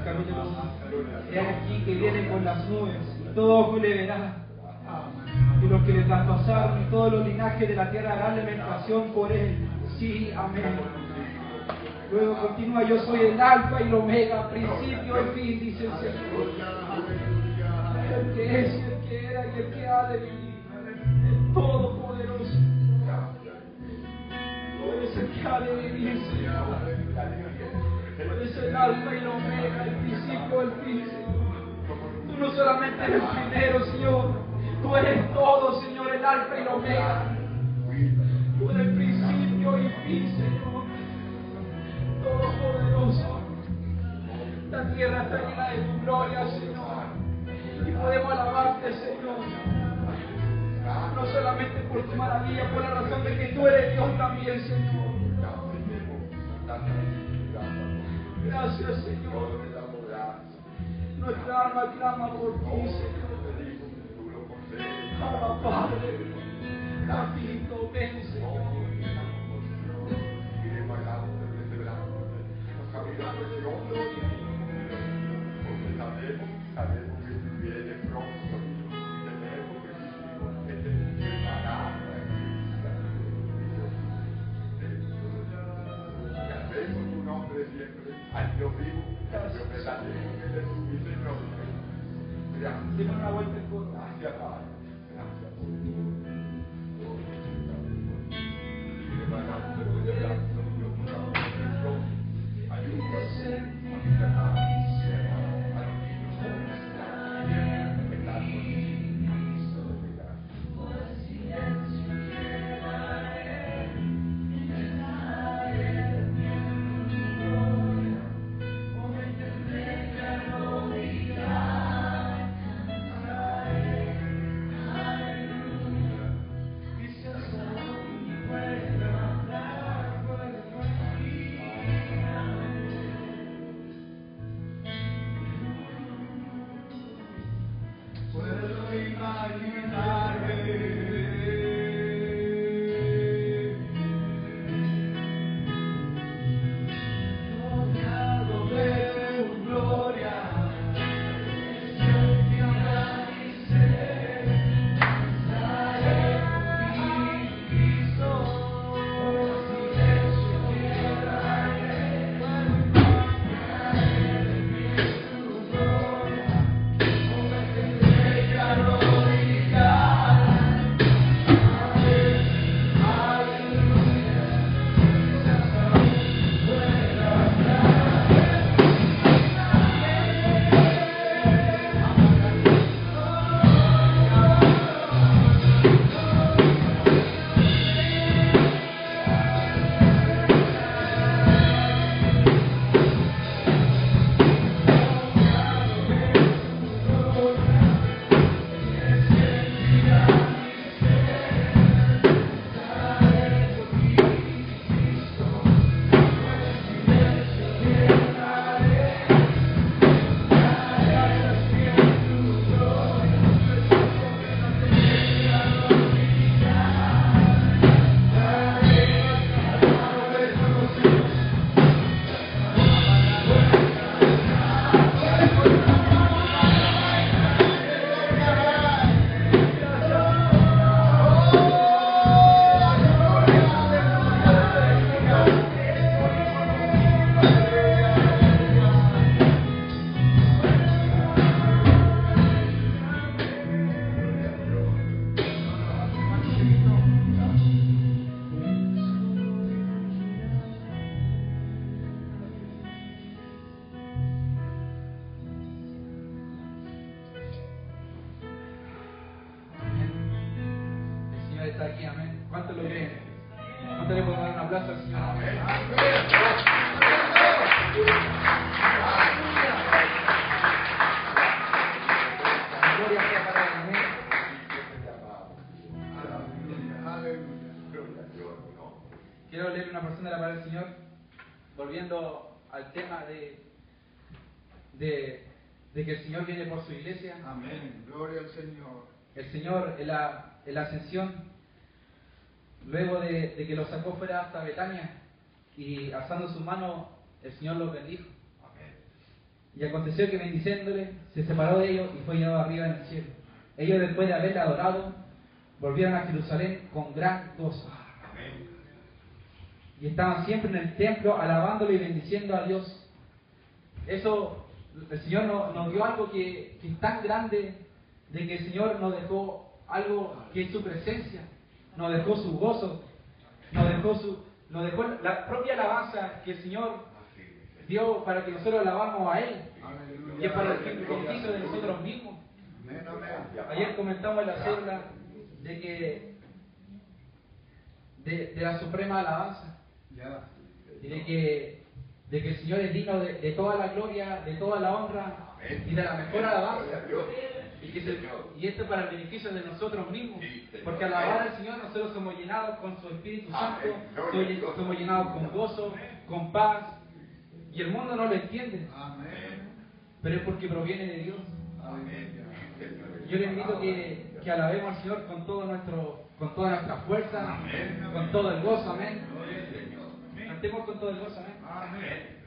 capítulo 5. He aquí que viene con las nubes, y todo ojo le verá. Y los que le traspasaron, y todos los linajes de la tierra harán lamentación por él. Sí, amén. Luego continúa: yo soy el alfa y el omega, principio y fin, dice el Señor. El que es, y el que era, y el que ha de venir, el Todopoderoso. Tú eres el que ha de venir, Señor. Tú eres el alfa y el omega, el principio y el fin, Señor. Tú no solamente eres el primero, Señor. Tú eres todo, Señor, el alfa y el omega. Tú eres el principio y fin, Señor. Todopoderoso. La tierra está llena de tu gloria, Señor. Y podemos alabarte, Señor. No solamente por tu maravilla, por la razón de que tú eres Dios también, Señor. Gracias, Señor. Nuestra alma clama por ti, Señor. Abba, Padre. Bendito, ven, Señor. Sabemos que tú vienes pronto y tenemos que preparar que hacemos tu nombre siempre al Dios vivo, al Dios verdadero, que eres tú, mi Señor. Gracias. Dime una vuelta en coro. Gracias, Padre. Gracias por tu Aquí, amén. ¿Cuánto lo creen? ¿Cuánto le podemos dar un aplauso al Señor? Amén. Gloria sea para él, amén. Quiero leer una porción de la palabra del Señor, volviendo al tema de que el Señor viene por su iglesia. Amén. Gloria al Señor. El Señor en la ascensión, luego de que los sacó fuera hasta Betania y alzando su mano, el Señor los bendijo. Amén. Y aconteció que bendiciéndole, se separó de ellos y fue llevado arriba en el cielo. Ellos, después de haberle adorado, volvieron a Jerusalén con gran gozo. Y estaban siempre en el templo alabándolo y bendiciendo a Dios. Eso, el Señor nos dio algo que es tan grande, de que el Señor nos dejó algo que es su presencia, nos dejó su gozo, nos dejó la propia alabanza que el Señor dio para que nosotros alabamos a Él, y es para el beneficio de nosotros mismos. Ayer comentamos en la célula de la suprema alabanza, y de que el Señor es digno de toda la gloria, de toda la honra y de la mejor alabanza. Y esto es para el beneficio de nosotros mismos, porque al alabar al Señor nosotros somos llenados con su Espíritu Santo, somos llenados con gozo, con paz, y el mundo no lo entiende, pero es porque proviene de Dios. Yo les invito que alabemos al Señor con toda nuestra fuerza, con todo el gozo, amén. Cantemos con todo el gozo, amén.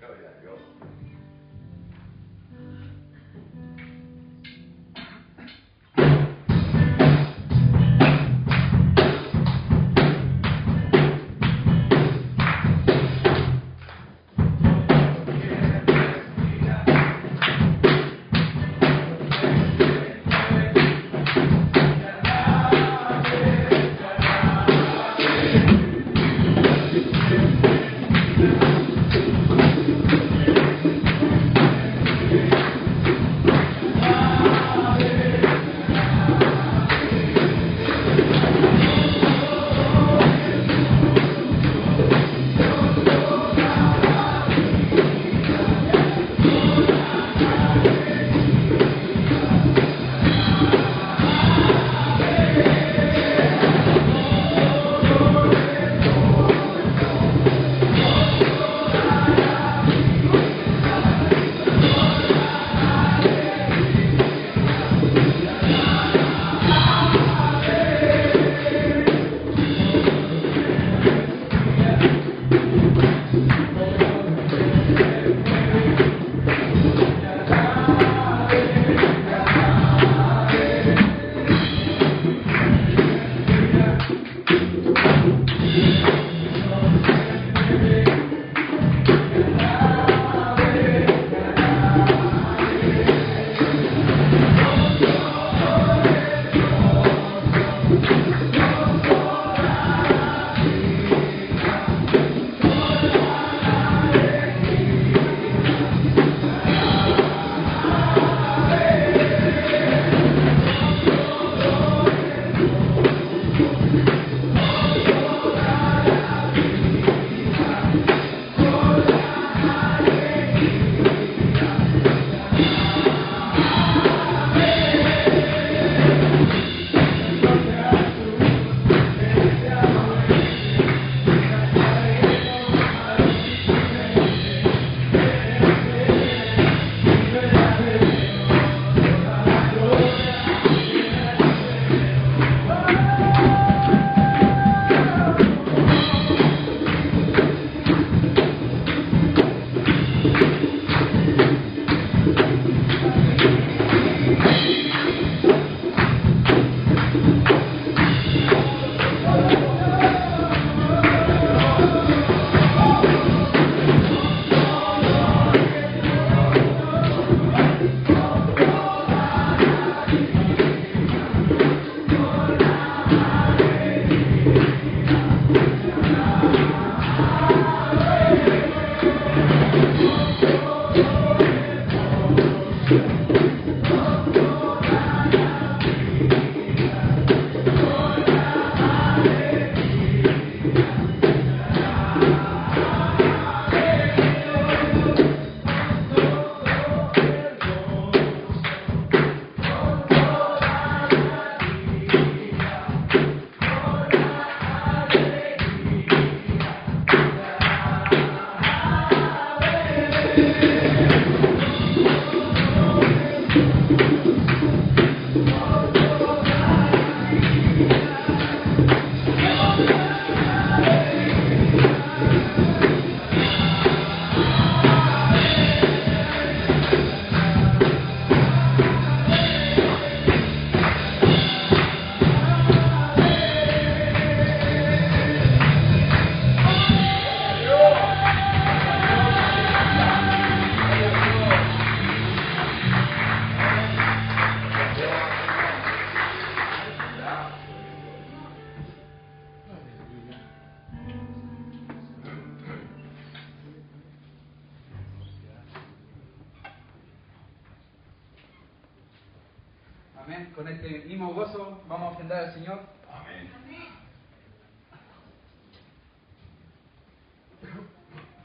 Amén. Con este mismo gozo vamos a ofrendar al Señor. Amén.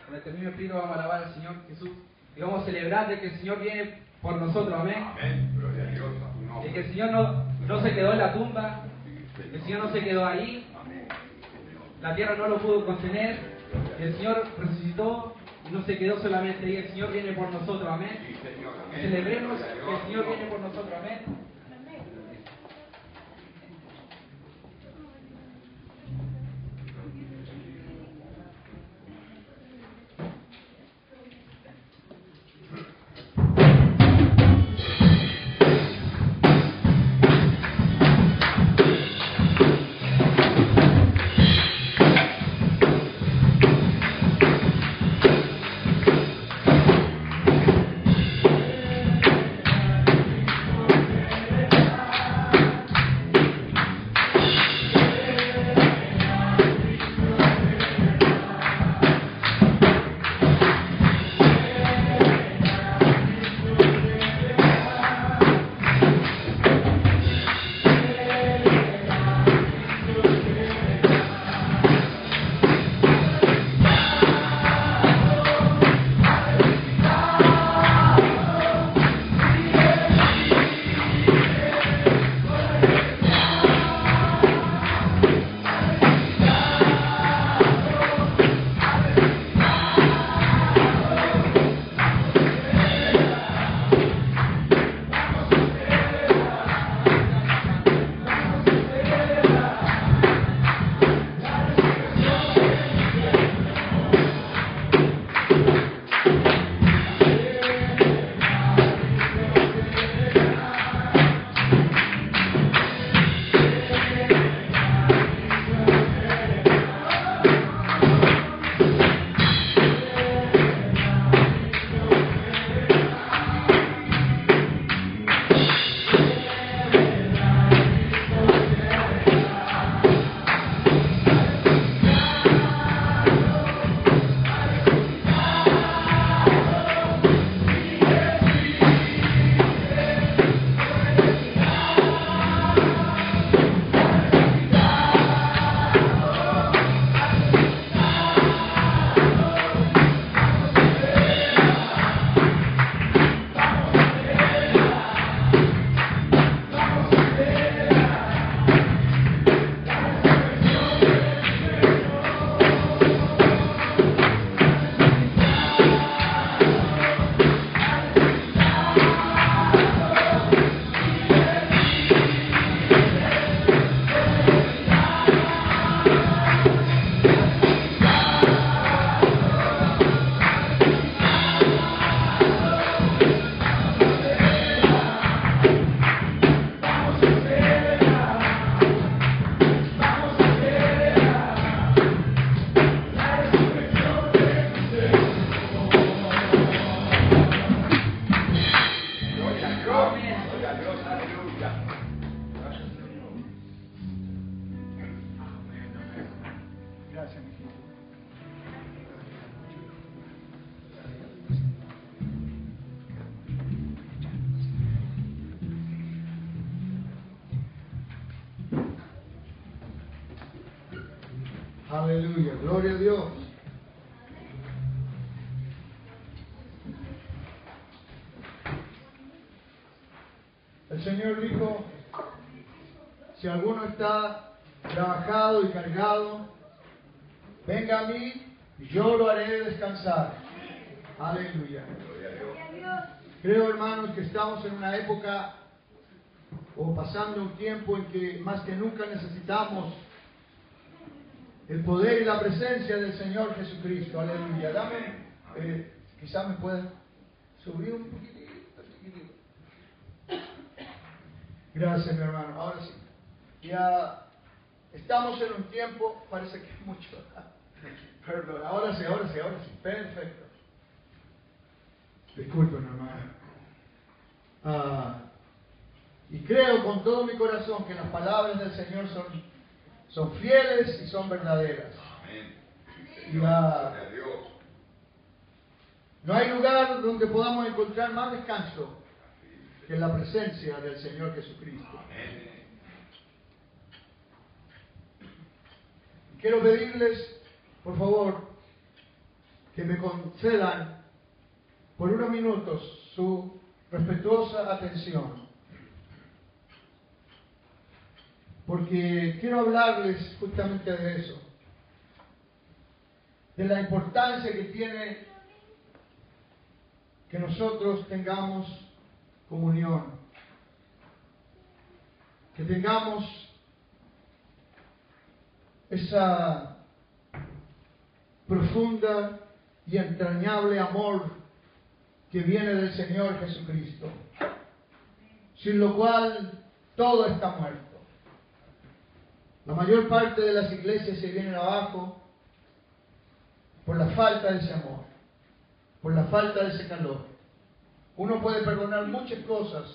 Con este mismo espíritu vamos a alabar al Señor Jesús. Y vamos a celebrar de que el Señor viene por nosotros. Amén. Amén. Gloria a Dios. A tu nombre. De que el Señor no se quedó en la tumba. El Señor no se quedó ahí. Amén. La tierra no lo pudo contener. El Señor resucitó y no se quedó solamente ahí. El Señor viene por nosotros. Amén. Sí, Señor. Amén. Celebremos Gloria a que Dios. el Señor viene por nosotros. Amén. Aleluya, gloria a Dios. El Señor dijo, si alguno está trabajado y cargado, venga a mí y yo lo haré descansar. Aleluya. Creo, hermanos, que estamos en una época o pasando un tiempo en que más que nunca necesitamos el poder y la presencia del Señor Jesucristo. Aleluya. Dame, quizás me puedas subir un poquitito. Gracias, mi hermano. Ahora sí. Ya estamos en un tiempo, parece que es mucho. Perdón, ahora sí. Perfecto. Disculpen, hermano. Y creo con todo mi corazón que las palabras del Señor son fieles y son verdaderas. Amén. No hay lugar donde podamos encontrar más descanso que la presencia del Señor Jesucristo. Quiero pedirles, por favor, que me concedan por unos minutos su respetuosa atención, porque quiero hablarles justamente de eso, de la importancia que tiene que nosotros tengamos comunión, que tengamos esa profunda y entrañable amor que viene del Señor Jesucristo, sin lo cual todo está muerto. La mayor parte de las iglesias se vienen abajo por la falta de ese amor, por la falta de ese calor. Uno puede perdonar muchas cosas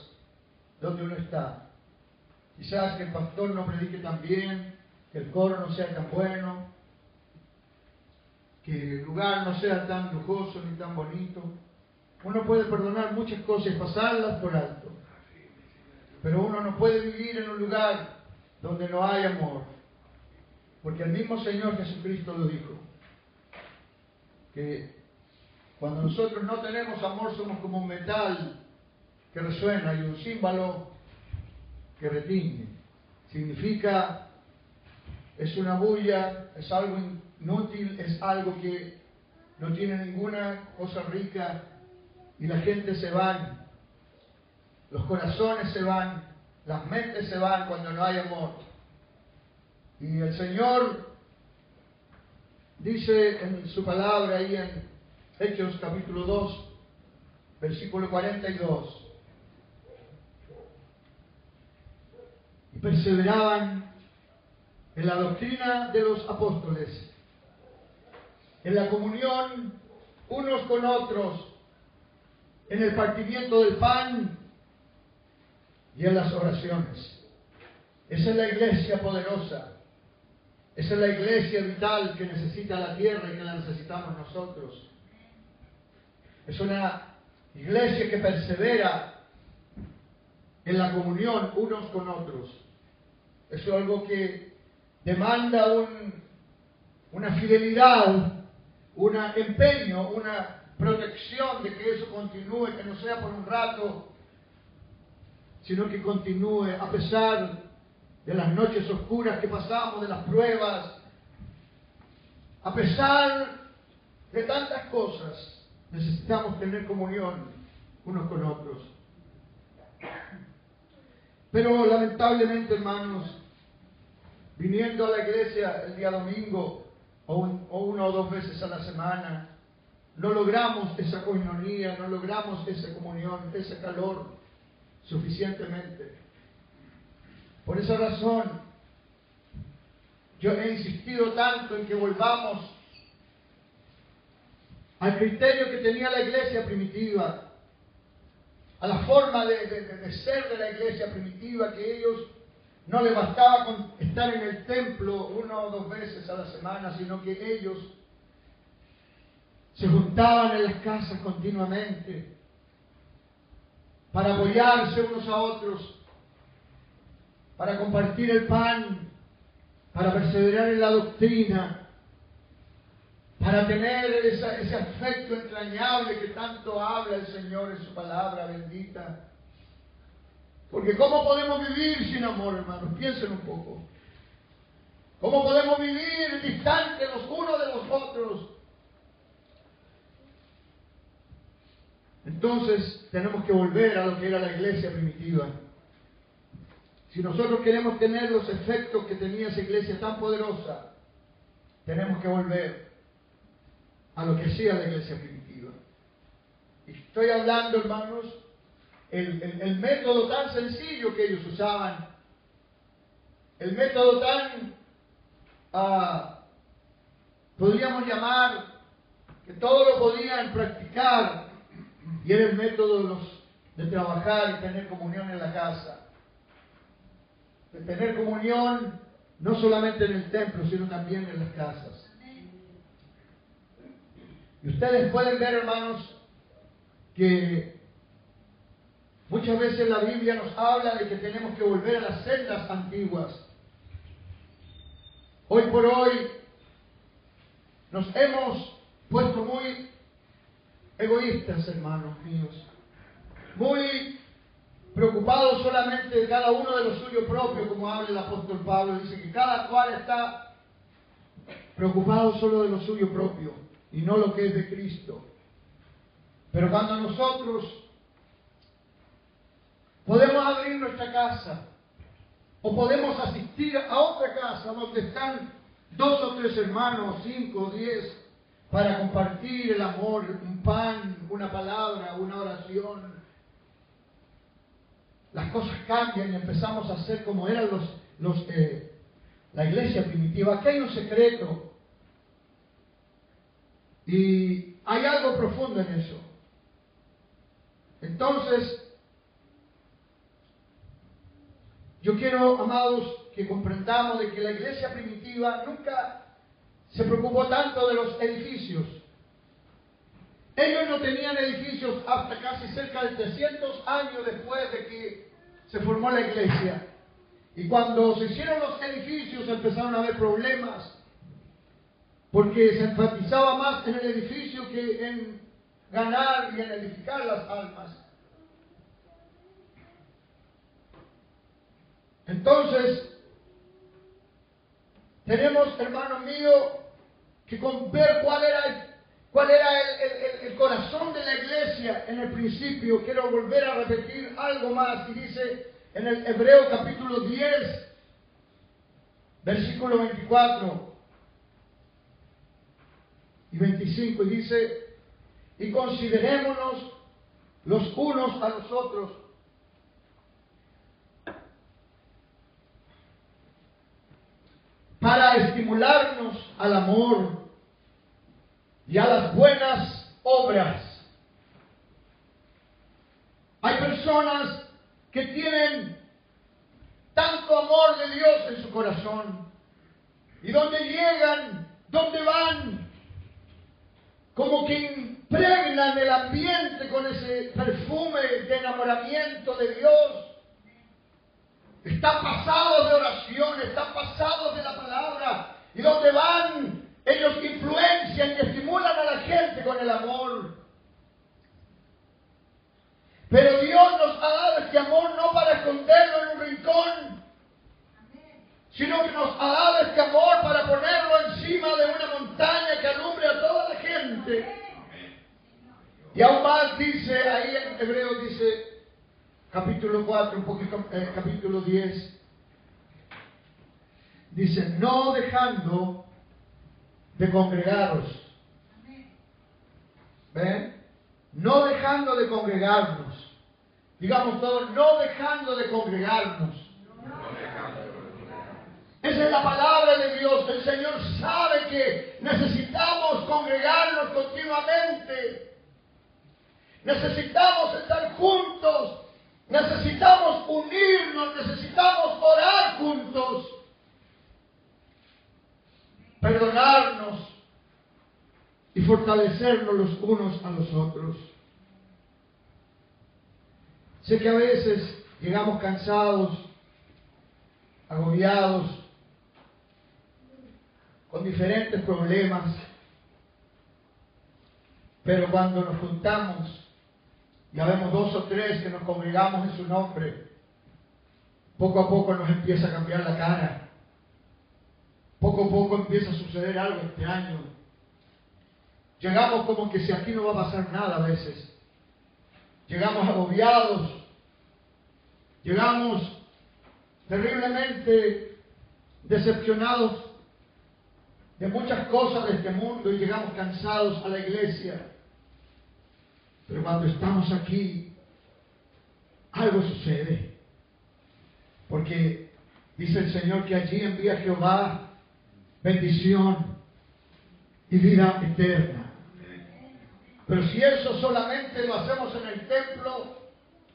donde uno está. Quizás que el pastor no predique tan bien, que el coro no sea tan bueno, que el lugar no sea tan lujoso ni tan bonito. Uno puede perdonar muchas cosas y pasarlas por alto. Pero uno no puede vivir en un lugar donde no hay amor. Porque el mismo Señor Jesucristo lo dijo, que cuando nosotros no tenemos amor somos como un metal que resuena y un címbalo que retiñe. Significa, es una bulla, es algo inútil, es algo que no tiene ninguna cosa rica y la gente se va, los corazones se van, las mentes se van cuando no hay amor. Y el Señor dice en su palabra ahí en Hechos capítulo 2, versículo 42. Y perseveraban en la doctrina de los apóstoles, en la comunión unos con otros, en el partimiento del pan y en las oraciones. Esa es la iglesia poderosa. Esa es la iglesia vital que necesita la tierra y que la necesitamos nosotros. Es una iglesia que persevera en la comunión unos con otros. Eso es algo que demanda una fidelidad, un empeño, una protección de que eso continúe, que no sea por un rato, sino que continúe a pesar de las noches oscuras que pasamos, de las pruebas, a pesar de tantas cosas. Necesitamos tener comunión unos con otros. Pero lamentablemente, hermanos, viniendo a la iglesia el día domingo o una o dos veces a la semana, no logramos esa coinonía, no logramos esa comunión, ese calor suficientemente. Por esa razón, yo he insistido tanto en que volvamos al criterio que tenía la iglesia primitiva, a la forma de ser de la iglesia primitiva, que ellos no les bastaba con estar en el templo una o dos veces a la semana, sino que ellos se juntaban en las casas continuamente para apoyarse unos a otros, para compartir el pan, para perseverar en la doctrina, para tener ese afecto entrañable que tanto habla el Señor en su palabra bendita. Porque ¿cómo podemos vivir sin amor, hermanos? Piensen un poco. ¿Cómo podemos vivir distantes los unos de los otros? Entonces tenemos que volver a lo que era la iglesia primitiva. Si nosotros queremos tener los efectos que tenía esa iglesia tan poderosa, tenemos que volver a lo que hacía la iglesia primitiva. Y estoy hablando, hermanos, el método tan sencillo que ellos usaban, el método tan, podríamos llamar, que todos lo podían practicar, y era el método de trabajar y tener comunión en la casa. De tener comunión no solamente en el templo, sino también en las casas. Y ustedes pueden ver, hermanos, que Muchas veces la Biblia nos habla de que tenemos que volver a las sendas antiguas. Hoy por hoy nos hemos puesto muy egoístas, hermanos míos, muy preocupados solamente de cada uno de lo suyo propio, como habla el apóstol Pablo. Dice que cada cual está preocupado solo de lo suyo propio y no lo que es de Cristo. Pero cuando nosotros podemos abrir nuestra casa o podemos asistir a otra casa donde están 2 o 3 hermanos, 5 o 10, para compartir el amor, un pan, una palabra, una oración, las cosas cambian y empezamos a ser como eran la iglesia primitiva. Aquí hay un secreto y hay algo profundo en eso. Entonces, yo quiero, amados, que comprendamos de que la iglesia primitiva nunca se preocupó tanto de los edificios. Ellos no tenían edificios hasta casi cerca de 300 años después de que se formó la iglesia. Y cuando se hicieron los edificios empezaron a haber problemas, porque se enfatizaba más en el edificio que en ganar y en edificar las almas. Entonces, tenemos, hermano mío, que ver cuál era el corazón de la iglesia en el principio. Quiero volver a repetir algo más, y dice en el Hebreo capítulo 10, versículo 24 y 25, y dice: y considerémonos los unos a los otros para estimularnos al amor y a las buenas obras. Hay personas que tienen tanto amor de Dios en su corazón, y donde llegan, donde van, como que impregnan el ambiente con ese perfume de enamoramiento de Dios. Están pasados de oración, están pasados de la palabra, y donde van, ellos influencian y estimulan a la gente con el amor. Pero Dios nos ha dado este amor no para esconderlo en un rincón, sino que nos ha dado este amor para ponerlo encima de una montaña que alumbre a toda la gente. Y aún más dice, ahí en Hebreos dice, capítulo 4, un poquito, capítulo 10, dice: no dejando de congregaros. ¿Ven? No dejando de congregarnos. Digamos todos: no dejando de congregarnos. Esa es la palabra de Dios. El Señor sabe que necesitamos congregarnos continuamente. Necesitamos estar juntos. Necesitamos unirnos. Necesitamos orar juntos. Perdonarnos y fortalecernos los unos a los otros. Sé que a veces llegamos cansados, agobiados, con diferentes problemas, pero cuando nos juntamos, ya vemos 2 o 3 que nos congregamos en su nombre, poco a poco nos empieza a cambiar la cara. Poco a poco empieza a suceder algo extraño. Llegamos como que si aquí no va a pasar nada a veces. Llegamos agobiados. Llegamos terriblemente decepcionados de muchas cosas de este mundo y llegamos cansados a la iglesia. Pero cuando estamos aquí, algo sucede. Porque dice el Señor que allí envía Jehová bendición y vida eterna. Pero si eso solamente lo hacemos en el templo,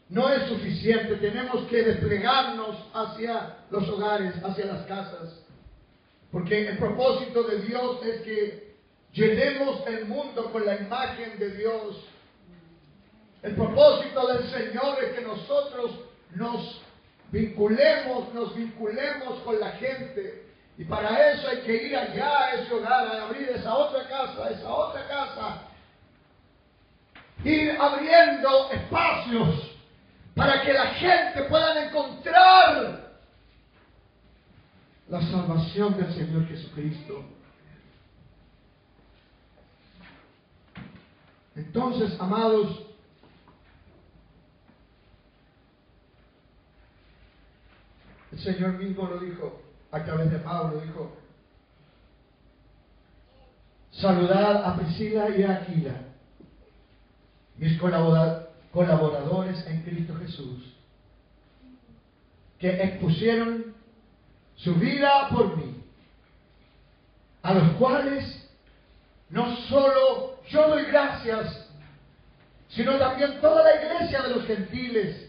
no es suficiente. Tenemos que desplegarnos hacia los hogares, hacia las casas. Porque el propósito de Dios es que llenemos el mundo con la imagen de Dios. El propósito del Señor es que nosotros nos vinculemos con la gente. Y para eso hay que ir allá a ese hogar, a abrir esa otra casa. Ir abriendo espacios para que la gente pueda encontrar la salvación del Señor Jesucristo. Entonces, amados, el Señor mismo lo dijo, a través de Pablo, dijo: saludad a Priscila y a Aquila, mis colaboradores en Cristo Jesús, que expusieron su vida por mí, a los cuales no solo yo doy gracias, sino también toda la iglesia de los gentiles.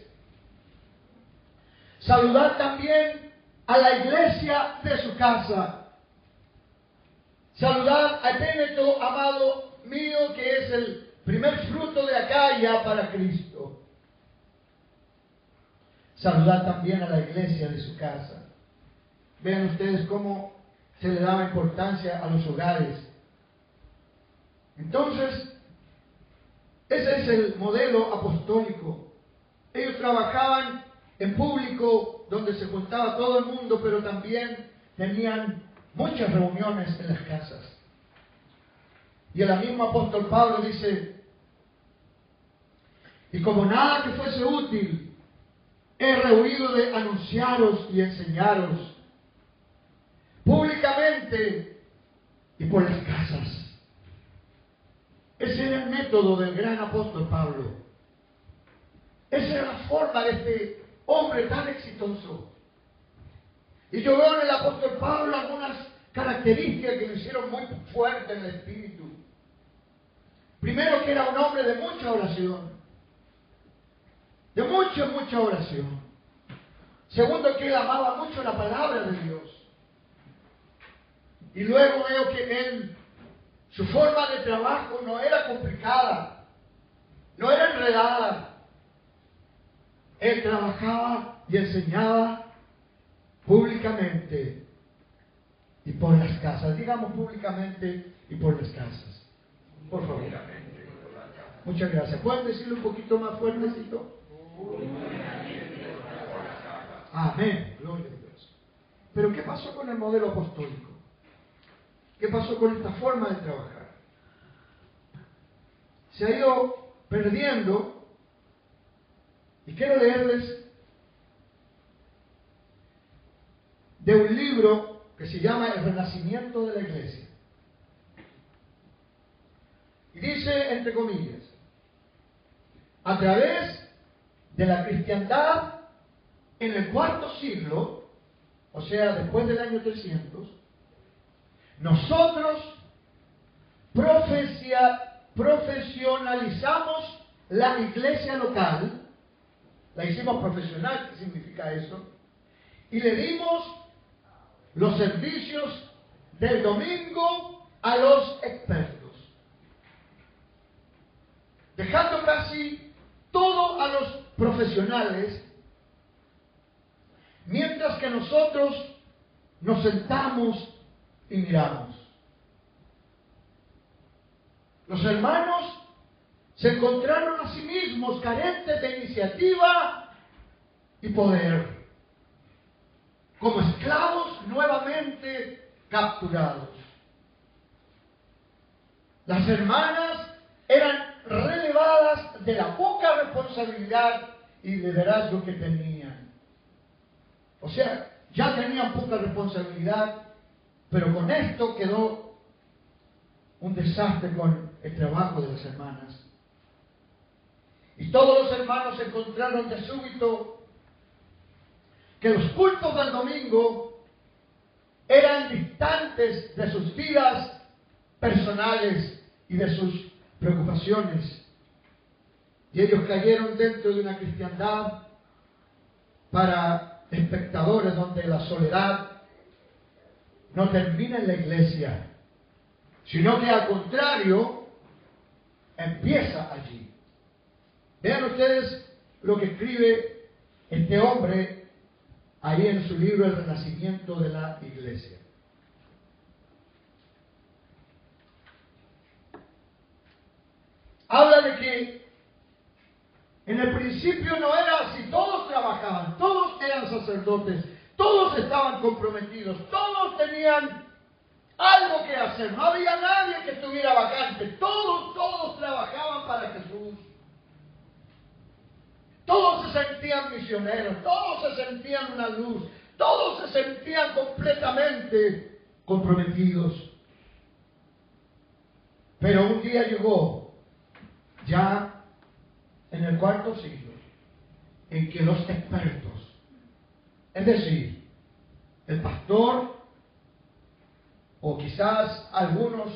Saludad también a la iglesia de su casa. Saludad a Epéneto, amado mío, que es el primer fruto de Acaya para Cristo. Saludad también a la iglesia de su casa. Vean ustedes cómo se le daba importancia a los hogares. Entonces, ese es el modelo apostólico. Ellos trabajaban en público, donde se juntaba todo el mundo, pero también tenían muchas reuniones en las casas. Y el mismo apóstol Pablo dice: y como nada que fuese útil, he rehuido de anunciaros y enseñaros públicamente y por las casas. Ese era el método del gran apóstol Pablo. Esa era la forma de este hombre tan exitoso. Y yo veo en el apóstol Pablo algunas características que lo hicieron muy fuerte en el espíritu. Primero, que era un hombre de mucha oración. De mucha oración. Segundo, que él amaba mucho la palabra de Dios. Y luego veo que su forma de trabajo no era complicada, no era enredada. Él trabajaba y enseñaba públicamente y por las casas. Digamos públicamente y por las casas. Por favor. Muchas gracias. ¿Pueden decirlo un poquito más fuertecito? Amén. Gloria a Dios. Pero ¿qué pasó con el modelo apostólico? ¿Qué pasó con esta forma de trabajar? Se ha ido perdiendo. Y quiero leerles de un libro que se llama El Renacimiento de la Iglesia. Y dice, entre comillas: a través de la cristiandad en el IV siglo, o sea, después del año 300, nosotros profesionalizamos la iglesia local. La hicimos profesional. ¿Qué significa eso? Y le dimos los servicios del domingo a los expertos, dejando casi todo a los profesionales, mientras que nosotros nos sentamos y miramos. Los hermanos se encontraron a sí mismos carentes de iniciativa y poder, como esclavos nuevamente capturados. Las hermanas eran relevadas de la poca responsabilidad y liderazgo que tenían. O sea, ya tenían poca responsabilidad, pero con esto quedó un desastre con el trabajo de las hermanas. Y todos los hermanos se encontraron de súbito que los cultos del domingo eran distantes de sus vidas personales y de sus preocupaciones. Y ellos cayeron dentro de una cristiandad para espectadores, donde la soledad no termina en la iglesia, sino que al contrario empieza allí. Vean ustedes lo que escribe este hombre ahí en su libro El Renacimiento de la Iglesia. Habla de que en el principio no era así, todos trabajaban, todos eran sacerdotes, todos estaban comprometidos, todos tenían algo que hacer, no había nadie que estuviera vacante, todos trabajaban para Jesús. Todos se sentían misioneros, todos se sentían una luz, todos se sentían completamente comprometidos. Pero un día llegó, ya en el cuarto siglo, en que los expertos, es decir, el pastor o quizás algunos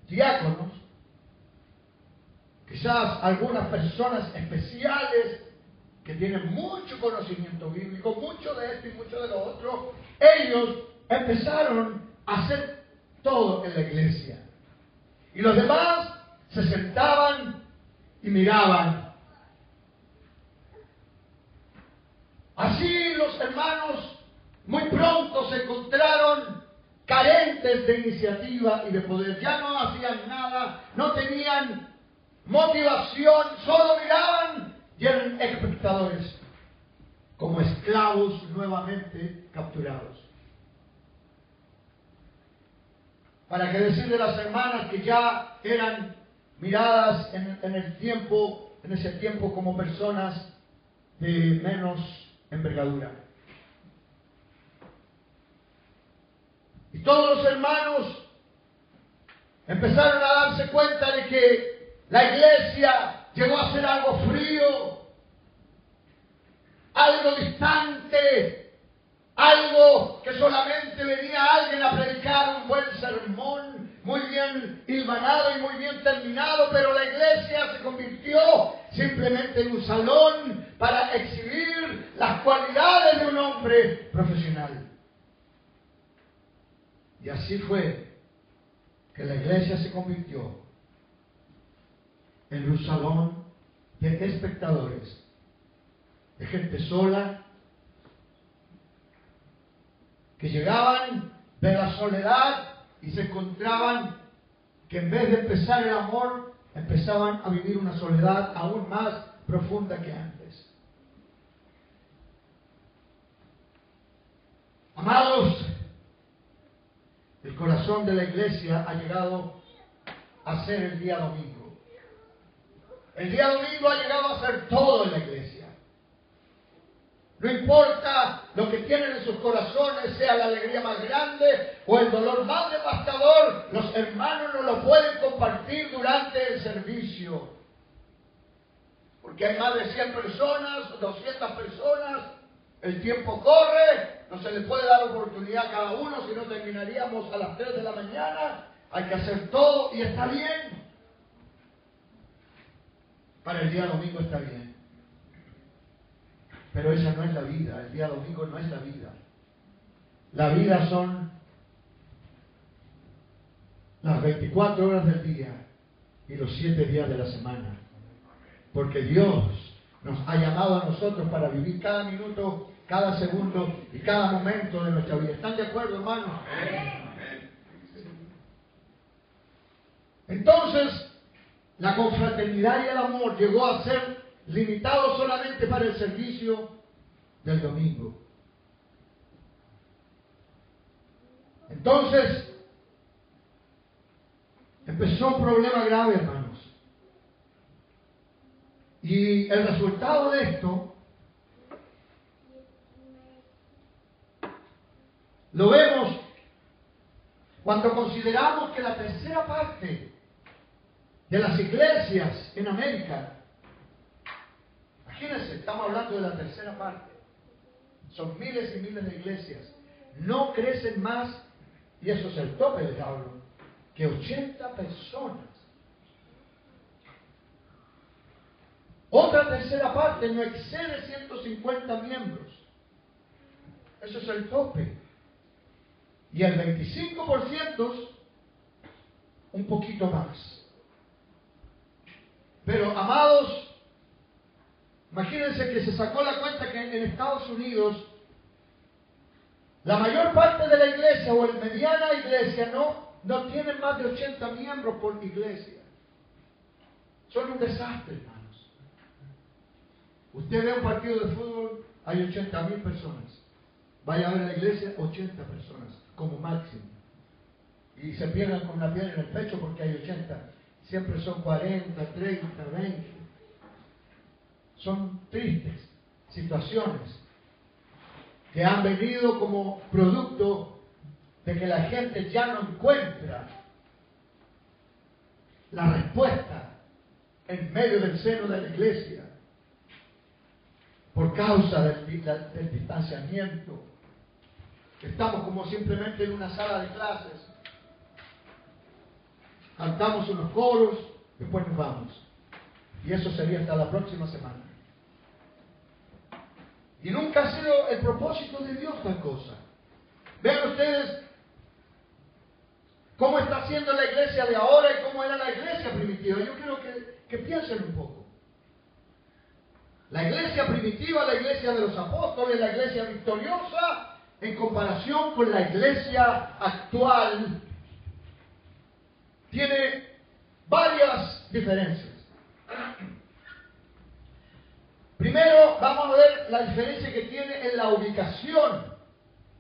diáconos, quizás algunas personas especiales que tienen mucho conocimiento bíblico, mucho de esto y mucho de lo otro, ellos empezaron a hacer todo en la iglesia. Y los demás se sentaban y miraban. Así los hermanos muy pronto se encontraron carentes de iniciativa y de poder. Ya no hacían nada, no tenían motivación, solo miraban y eran espectadores, como esclavos nuevamente capturados. Para qué decir de las hermanas que ya eran miradas en ese tiempo como personas de menos envergadura. Y todos los hermanos empezaron a darse cuenta de que la iglesia llegó a ser algo frío, algo distante, algo que solamente venía alguien a predicar un buen sermón, muy bien hilvanado y muy bien terminado, pero la iglesia se convirtió simplemente en un salón para exhibir las cualidades de un hombre profesional. Y así fue que la iglesia se convirtió en un salón de espectadores, de gente sola, que llegaban de la soledad y se encontraban que en vez de empezar el amor, empezaban a vivir una soledad aún más profunda que antes. Amados, el corazón de la iglesia ha llegado a ser el día domingo. El día domingo ha llegado a ser todo en la iglesia. No importa lo que tienen en sus corazones, sea la alegría más grande o el dolor más devastador, los hermanos no lo pueden compartir durante el servicio. Porque hay más de 100 personas, 200 personas, el tiempo corre, no se les puede dar oportunidad a cada uno, si no terminaríamos a las 3 de la mañana, hay que hacer todo y está bien. Para el día domingo está bien. Pero esa no es la vida, el día domingo no es la vida. La vida son las 24 horas del día y los 7 días de la semana. Porque Dios nos ha llamado a nosotros para vivir cada minuto, cada segundo y cada momento de nuestra vida. ¿Están de acuerdo, hermanos? Entonces, la confraternidad y el amor llegó a ser limitado solamente para el servicio del domingo. Entonces, empezó un problema grave, hermanos. Y el resultado de esto lo vemos cuando consideramos que la tercera parte de las iglesias en América, imagínense, estamos hablando de la tercera parte, son miles y miles de iglesias, no crecen más, y eso es el tope de hablo, que 80 personas. Otra tercera parte no excede 150 miembros. Eso es el tope. Y el 25%, un poquito más. Pero, amados, Imagínense que se sacó la cuenta que en Estados Unidos la mayor parte de la iglesia o la mediana iglesia no tiene más de 80 miembros por iglesia. Son un desastre, hermanos. Usted ve un partido de fútbol, hay 80,000 personas. Vaya a ver la iglesia, 80 personas como máximo. Y se pierden con una piedra en el pecho porque hay 80. Siempre son 40, 30, 20. Son tristes situaciones que han venido como producto de que la gente ya no encuentra la respuesta en medio del seno de la iglesia por causa del distanciamiento. Estamos como simplemente en una sala de clases, cantamos unos coros, después nos vamos. Y eso sería hasta la próxima semana. Y nunca ha sido el propósito de Dios tal cosa. Vean ustedes cómo está haciendo la iglesia de ahora y cómo era la iglesia primitiva. Yo quiero que piensen un poco. La iglesia primitiva, la iglesia de los apóstoles, la iglesia victoriosa, en comparación con la iglesia actual, tiene varias diferencias. Primero, vamos a ver la diferencia que tiene en la ubicación.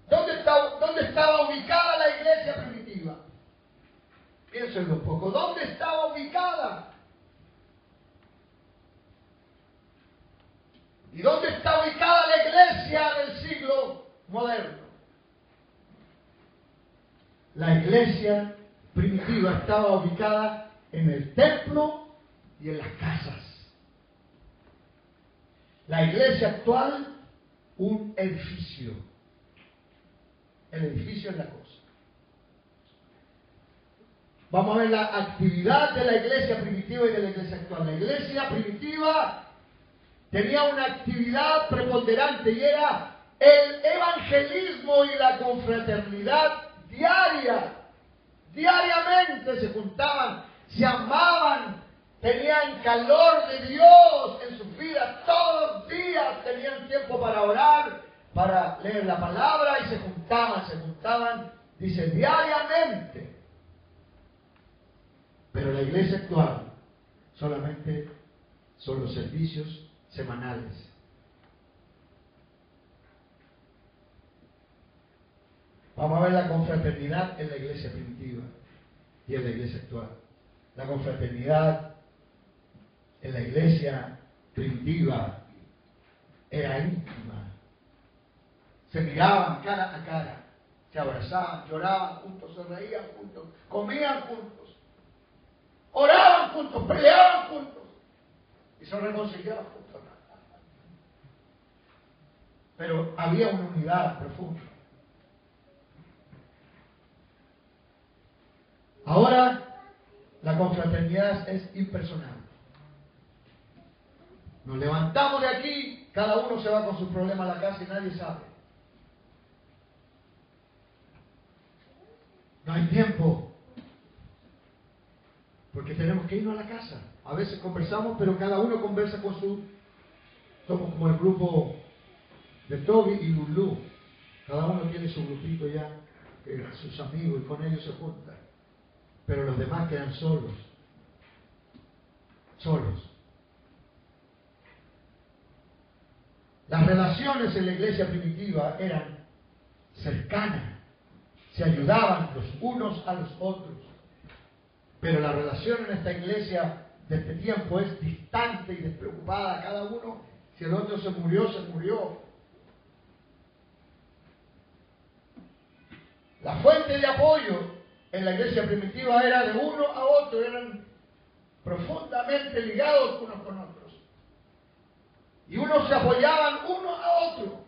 ¿Dónde estaba ubicada la iglesia primitiva? Piénsenlo un poco. ¿Dónde estaba ubicada? ¿Y dónde está ubicada la iglesia del siglo moderno? La iglesia primitiva estaba ubicada en el templo y en las casas. La iglesia actual, un edificio. El edificio es la cosa. Vamos a ver la actividad de la iglesia primitiva y de la iglesia actual. La iglesia primitiva tenía una actividad preponderante y era el evangelismo y la confraternidad diaria. Diariamente se juntaban, se amaban, tenían calor de Dios en sus vidas, todos los días tenían tiempo para orar, para leer la palabra y se juntaban, dice, diariamente. Pero la iglesia actual solamente son los servicios semanales. Vamos a ver la confraternidad en la iglesia primitiva y en la iglesia actual. La confraternidad en la iglesia primitiva era íntima. Se miraban cara a cara, se abrazaban, lloraban juntos, se reían juntos, comían juntos, oraban juntos, peleaban juntos y se reconciliaban juntos. Pero había una unidad profunda. Ahora, la confraternidad es impersonal. Nos levantamos de aquí, cada uno se va con su problema a la casa y nadie sabe. No hay tiempo, porque tenemos que irnos a la casa. A veces conversamos, pero cada uno conversa con su... Somos como el grupo de Toby y Lulú. Cada uno tiene su grupito ya, sus amigos, y con ellos se juntan. Pero los demás quedan solos. Solos. Las relaciones en la iglesia primitiva eran cercanas. Se ayudaban los unos a los otros. Pero la relación en esta iglesia de este tiempo es distante y despreocupada. Cada uno, si el otro se murió, se murió. La fuente de apoyo en la iglesia primitiva era de uno a otro, eran profundamente ligados unos con otros. Y unos se apoyaban uno a otro.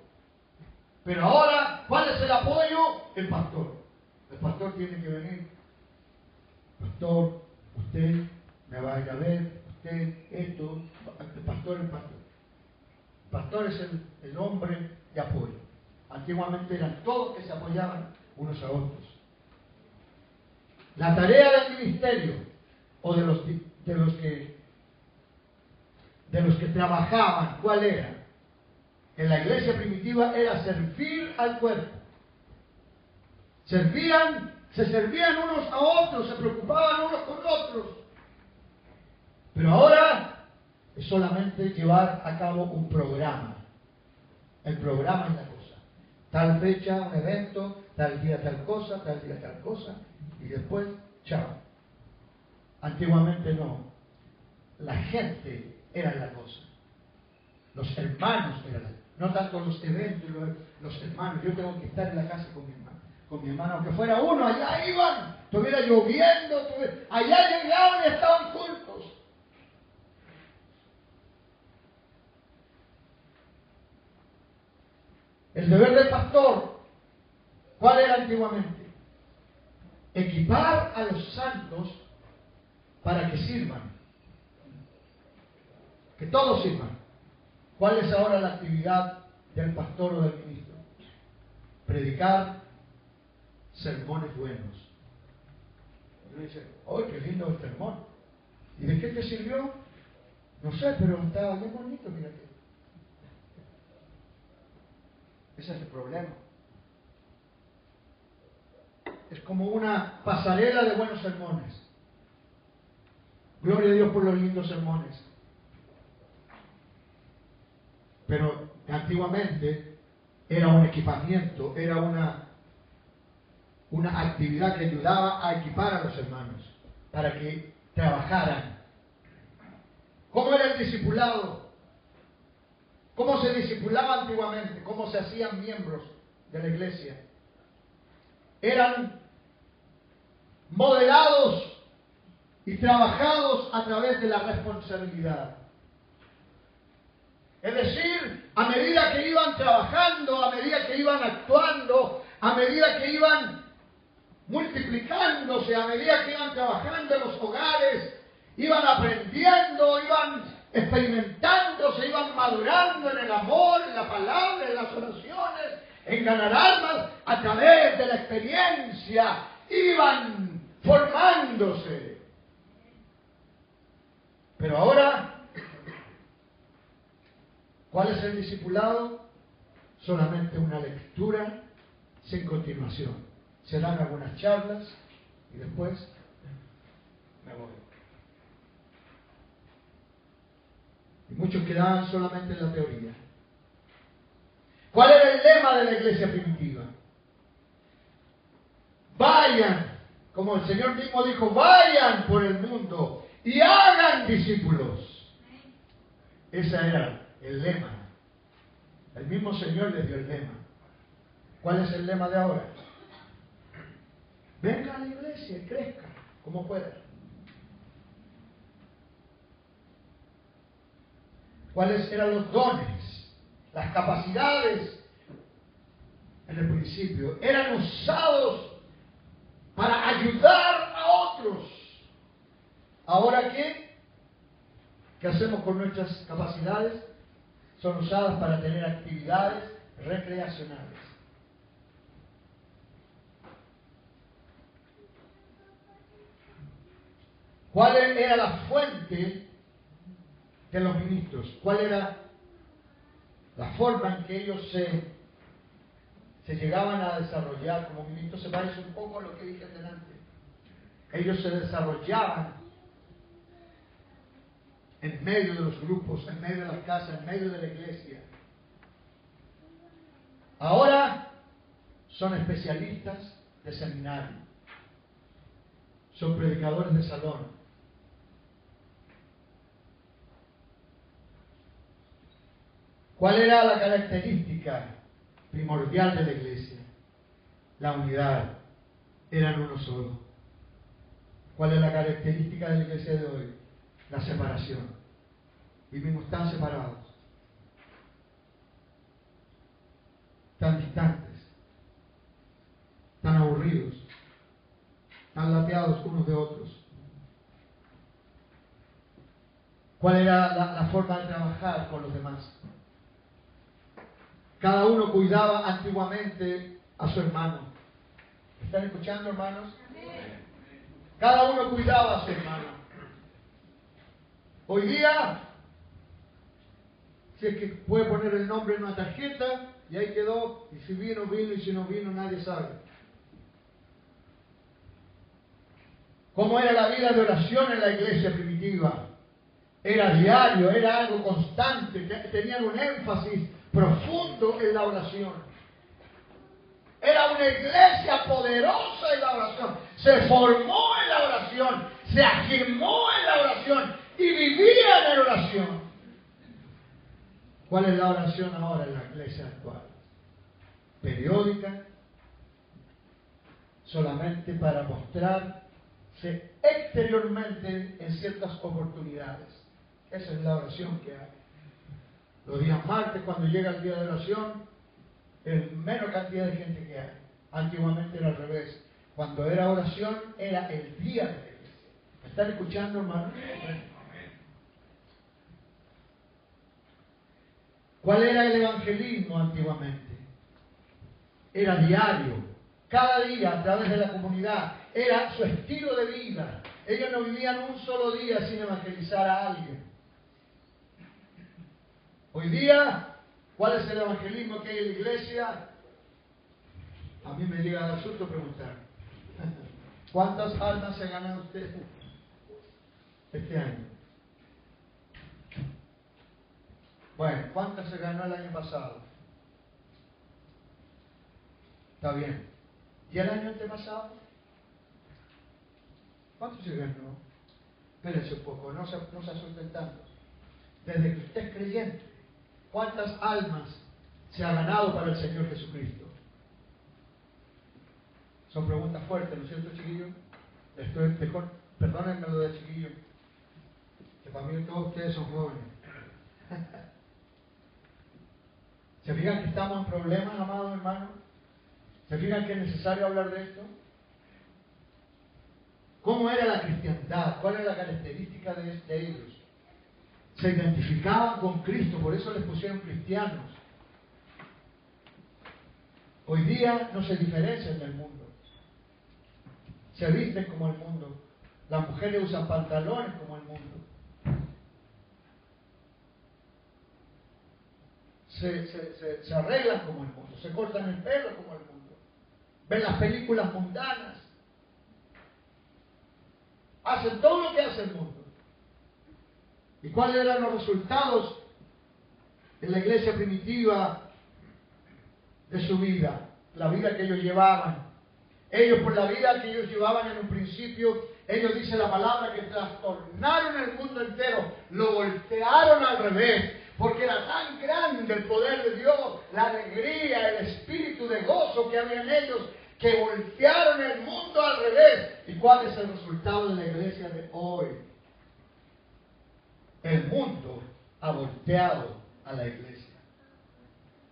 Pero ahora, ¿cuál es el apoyo? El pastor. El pastor tiene que venir. Pastor, usted me va a ir a ver, usted, esto, el pastor. El pastor es el hombre de apoyo. Antiguamente eran todos que se apoyaban unos a otros. La tarea del ministerio o de los que de los que trabajaban, ¿cuál era? En la iglesia primitiva era servir al cuerpo. Se servían unos a otros, se preocupaban unos con otros. Pero ahora es solamente llevar a cabo un programa. El programa es la cosa. Tal fecha, un evento, tal día tal cosa, y después, chao. Antiguamente no. La gente era la cosa. Los hermanos eran la cosa. No tanto los eventos, los hermanos. Yo tengo que estar en la casa con mi hermano, aunque fuera uno, allá iban, estuviera lloviendo, allá llegaban y estaban juntos. El deber del pastor, ¿cuál era antiguamente? Equipar a los santos para que sirvan. Que todos sirvan. ¿Cuál es ahora la actividad del pastor o del ministro? Predicar sermones buenos. Y uno dice, ¡oh, qué lindo el sermón! ¿Y de qué te sirvió? No sé, pero estaba bien bonito, mírate. Ese es el problema. Es como una pasarela de buenos sermones. Gloria a Dios por los lindos sermones. Pero antiguamente era un equipamiento, era una actividad que ayudaba a equipar a los hermanos para que trabajaran. ¿Cómo era el discipulado? ¿Cómo se discipulaba antiguamente? ¿Cómo se hacían miembros de la iglesia? Eran modelados y trabajados a través de la responsabilidad. Es decir, a medida que iban trabajando, a medida que iban actuando, a medida que iban multiplicándose, a medida que iban trabajando en los hogares, iban aprendiendo, iban experimentando, se iban madurando en el amor, en la palabra, en las oraciones, en ganar almas, a través de la experiencia, iban formándose. Pero ahora, ¿cuál es el discipulado? Solamente una lectura sin continuación. Se dan algunas charlas y después me voy. Y muchos quedaban solamente en la teoría. ¿Cuál era el lema de la iglesia primitiva? Vayan, como el Señor mismo dijo, vayan por el mundo y hagan discípulos. Ese era el lema. El mismo Señor les dio el lema. ¿Cuál es el lema de ahora? Venga a la iglesia y crezca como pueda. ¿Cuáles eran los dones? Las capacidades en el principio eran usados para ayudar a otros. ¿Ahora qué? ¿Qué hacemos con nuestras capacidades? Son usadas para tener actividades recreacionales. ¿Cuál era la fuente de los ministros? ¿Cuál era la forma en que ellos se llegaban a desarrollar como ministros? Se parece un poco a lo que dije delante. Ellos se desarrollaban en medio de los grupos, en medio de las casas, en medio de la iglesia. Ahora son especialistas de seminario, son predicadores de salón. ¿Cuál era la característica primordial de la iglesia? La unidad. Eran uno solo. ¿Cuál es la característica de la iglesia de hoy? La separación. Vivimos tan separados, tan distantes, tan aburridos, tan lateados unos de otros. ¿Cuál era la forma de trabajar con los demás? Cada uno cuidaba antiguamente a su hermano. ¿Están escuchando, hermanos? Cada uno cuidaba a su hermano. Hoy día Si es que puede poner el nombre en una tarjeta y ahí quedó, y si vino, vino, y si no vino, nadie sabe. ¿Cómo era la vida de oración en la iglesia primitiva? Era diario, era algo constante, tenían un énfasis profundo en la oración. Era una iglesia poderosa en la oración. Se formó en la oración, se afirmó en la oración y vivía en la oración. ¿Cuál es la oración ahora en la iglesia actual? Periódica, solamente para mostrarse exteriormente en ciertas oportunidades. Esa es la oración que hay. Los días martes, cuando llega el día de oración, es menos cantidad de gente que hay. Antiguamente era al revés. Cuando era oración, era el día de la iglesia. ¿Me están escuchando, hermano? ¿Cuál era el evangelismo antiguamente? Era diario, cada día a través de la comunidad. Era su estilo de vida. Ellos no vivían un solo día sin evangelizar a alguien. Hoy día, ¿cuál es el evangelismo que hay en la iglesia? A mí me llega al asunto preguntar. ¿Cuántas almas se ganan usted este año? Bueno, ¿cuántas se ganó el año pasado? Está bien. ¿Y el año antepasado? ¿Cuánto se ganó? Espérense un poco, no se asusten tanto. Desde que usted es creyente, ¿cuántas almas se ha ganado para el Señor Jesucristo? Son preguntas fuertes, ¿no es cierto, chiquillos? Perdónenme lo de chiquillos, que para mí todos ustedes son jóvenes. ¿Se fijan que estamos en problemas, amados hermanos? ¿Se fijan que es necesario hablar de esto? ¿Cómo era la cristiandad? ¿Cuál era la característica de ellos? Se identificaban con Cristo, por eso les pusieron cristianos. Hoy día no se diferencian del mundo. Se visten como el mundo. Las mujeres usan pantalones como el mundo. Se arreglan como el mundo, se cortan el pelo como el mundo, ven las películas mundanas, hacen todo lo que hace el mundo. ¿Y cuáles eran los resultados en la iglesia primitiva de su vida? La vida que ellos llevaban. Ellos, por la vida que ellos llevaban en un principio, ellos, dice la palabra, que trastornaron el mundo entero, lo voltearon al revés. Porque era tan grande el poder de Dios, la alegría, el espíritu de gozo que había en ellos, que voltearon el mundo al revés. ¿Y cuál es el resultado de la iglesia de hoy? El mundo ha volteado a la iglesia.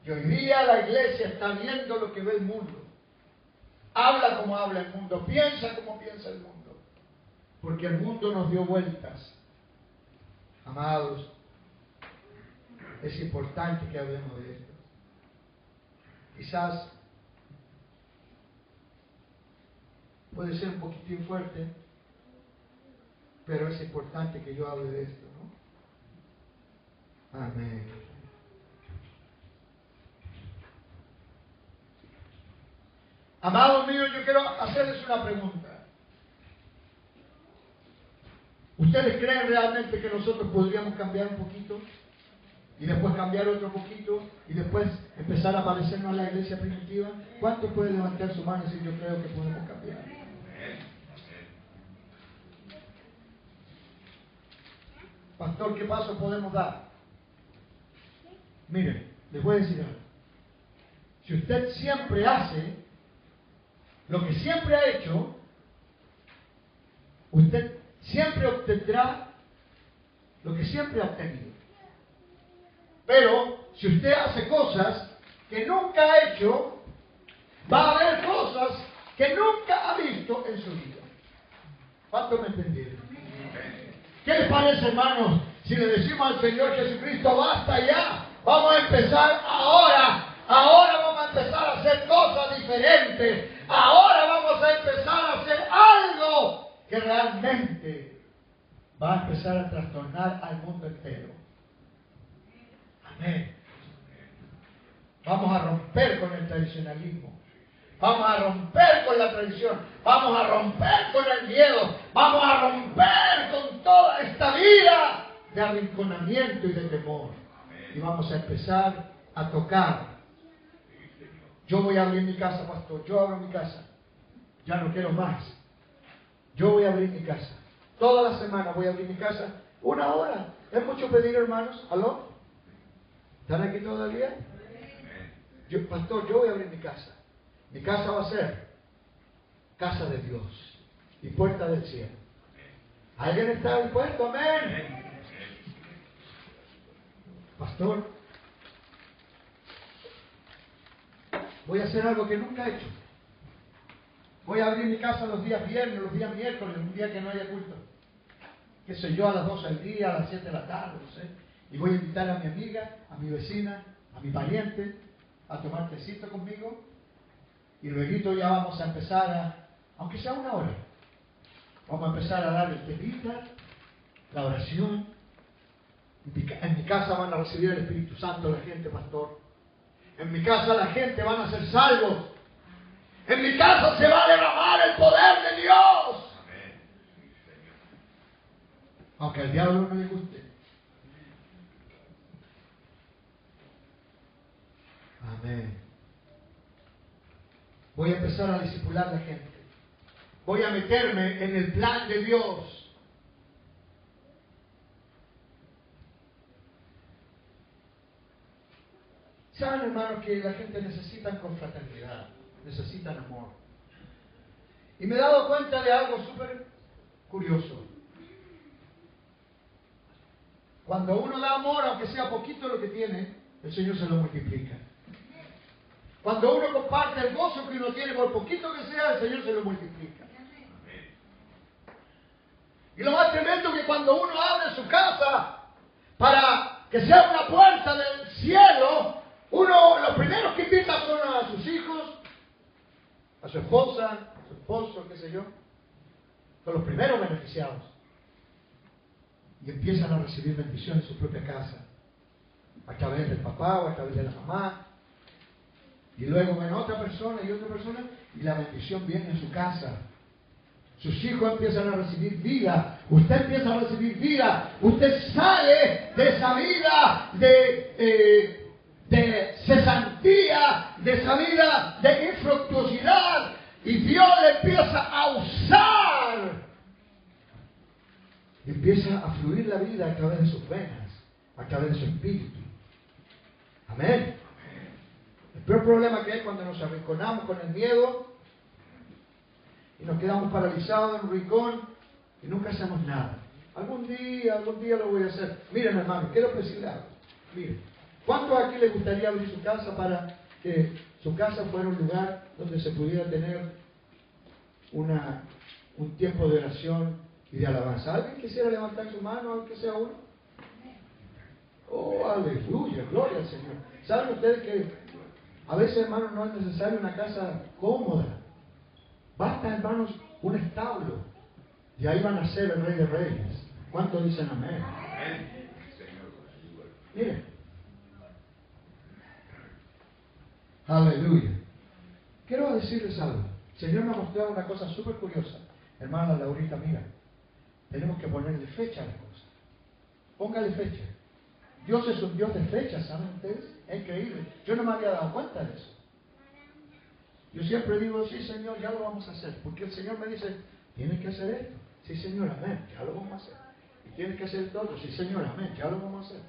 Y hoy día la iglesia está viendo lo que ve el mundo. Habla como habla el mundo, piensa como piensa el mundo. Porque el mundo nos dio vueltas. Amados, es importante que hablemos de esto. Quizás puede ser un poquitín fuerte, pero es importante que yo hable de esto, ¿no? Amén. Amados míos, yo quiero hacerles una pregunta. ¿Ustedes creen realmente que nosotros podríamos cambiar un poquito? Y después cambiar otro poquito, y después empezar a parecernos a la iglesia primitiva. ¿Cuántos pueden levantar su mano y decir, yo creo que podemos cambiar? Pastor, ¿qué paso podemos dar? Miren, les voy a decir algo. Si usted siempre hace lo que siempre ha hecho, usted siempre obtendrá lo que siempre ha obtenido. Pero si usted hace cosas que nunca ha hecho, va a haber cosas que nunca ha visto en su vida. ¿Cuántos me entendieron? ¿Qué les parece, hermanos, si le decimos al Señor Jesucristo, basta ya, vamos a empezar ahora vamos a empezar a hacer cosas diferentes, ahora vamos a empezar a hacer algo que realmente va a empezar a trastornar al mundo entero? Amén. Vamos a romper con el tradicionalismo. Vamos a romper con la tradición. Vamos a romper con el miedo. Vamos a romper con toda esta vida de arrinconamiento y de temor. Y vamos a empezar a tocar. Yo voy a abrir mi casa, pastor. Yo abro mi casa. Ya no quiero más. Yo voy a abrir mi casa. Toda la semana voy a abrir mi casa. 1 hora. ¿Es mucho pedir, hermanos? ¿Aló? ¿Están aquí todavía? Pastor, yo voy a abrir mi casa. Mi casa va a ser casa de Dios y puerta del cielo. ¿Alguien está dispuesto? Amén. Pastor, voy a hacer algo que nunca he hecho. Voy a abrir mi casa los días viernes, los días miércoles, un día que no haya culto. Qué sé yo, a las 12 del día, a las 7 de la tarde, no sé. Y voy a invitar a mi amiga, a mi vecina, a mi pariente, a tomar tecito conmigo. Y luego ya vamos a empezar aunque sea 1 hora, vamos a empezar a dar el temita, la oración. En mi casa van a recibir el Espíritu Santo la gente, pastor. En mi casa la gente van a ser salvos. En mi casa se va a derramar el poder de Dios. Aunque al diablo no le guste. Amén. Voy a empezar a discipular a la gente. Voy a meterme en el plan de Dios. Saben, hermanos, que la gente necesita confraternidad, necesitan amor. Y me he dado cuenta de algo súper curioso. Cuando uno da amor, aunque sea poquito lo que tiene, el Señor se lo multiplica. Cuando uno comparte el gozo que uno tiene, por poquito que sea, el Señor se lo multiplica. Y lo más tremendo es que cuando uno abre su casa para que sea una puerta del cielo, uno, los primeros que invita son a sus hijos, a su esposa, a su esposo, qué sé yo. Son los primeros beneficiados. Y empiezan a recibir bendición en su propia casa, a través del papá o a través de la mamá. Y luego ven otra persona y otra persona, y la bendición viene en su casa. Sus hijos empiezan a recibir vida. Usted empieza a recibir vida. Usted sale de esa vida de cesantía, de esa vida de infructuosidad. Y Dios le empieza a usar. Y empieza a fluir la vida a través de sus venas, a través de su espíritu. Amén. El peor problema que hay cuando nos arrinconamos con el miedo y nos quedamos paralizados en un rincón y nunca hacemos nada. Algún día lo voy a hacer. Miren, hermano, quiero decirle algo. Miren, ¿cuántos aquí les gustaría abrir su casa para que su casa fuera un lugar donde se pudiera tener un tiempo de oración y de alabanza? ¿Alguien quisiera levantar su mano, aunque sea uno? Oh, aleluya, gloria al Señor. ¿Saben ustedes que a veces, hermanos, no es necesario una casa cómoda? Basta, hermanos, un establo. Y ahí van a ser el Rey de Reyes. ¿Cuántos dicen amén? Miren. Aleluya. Quiero decirles algo. El Señor me ha mostrado una cosa súper curiosa. Hermana Laurita, mira. Tenemos que ponerle fecha a las cosas. Póngale fecha. Dios es un Dios de fechas, ¿saben ustedes? Es increíble. Yo no me había dado cuenta de eso. Yo siempre digo, sí, Señor, ya lo vamos a hacer. Porque el Señor me dice, tienes que hacer esto. Sí, Señor, amén, ya lo vamos a hacer. Y tienes que hacer esto otro. Sí, Señor, amén, ya lo vamos a hacer.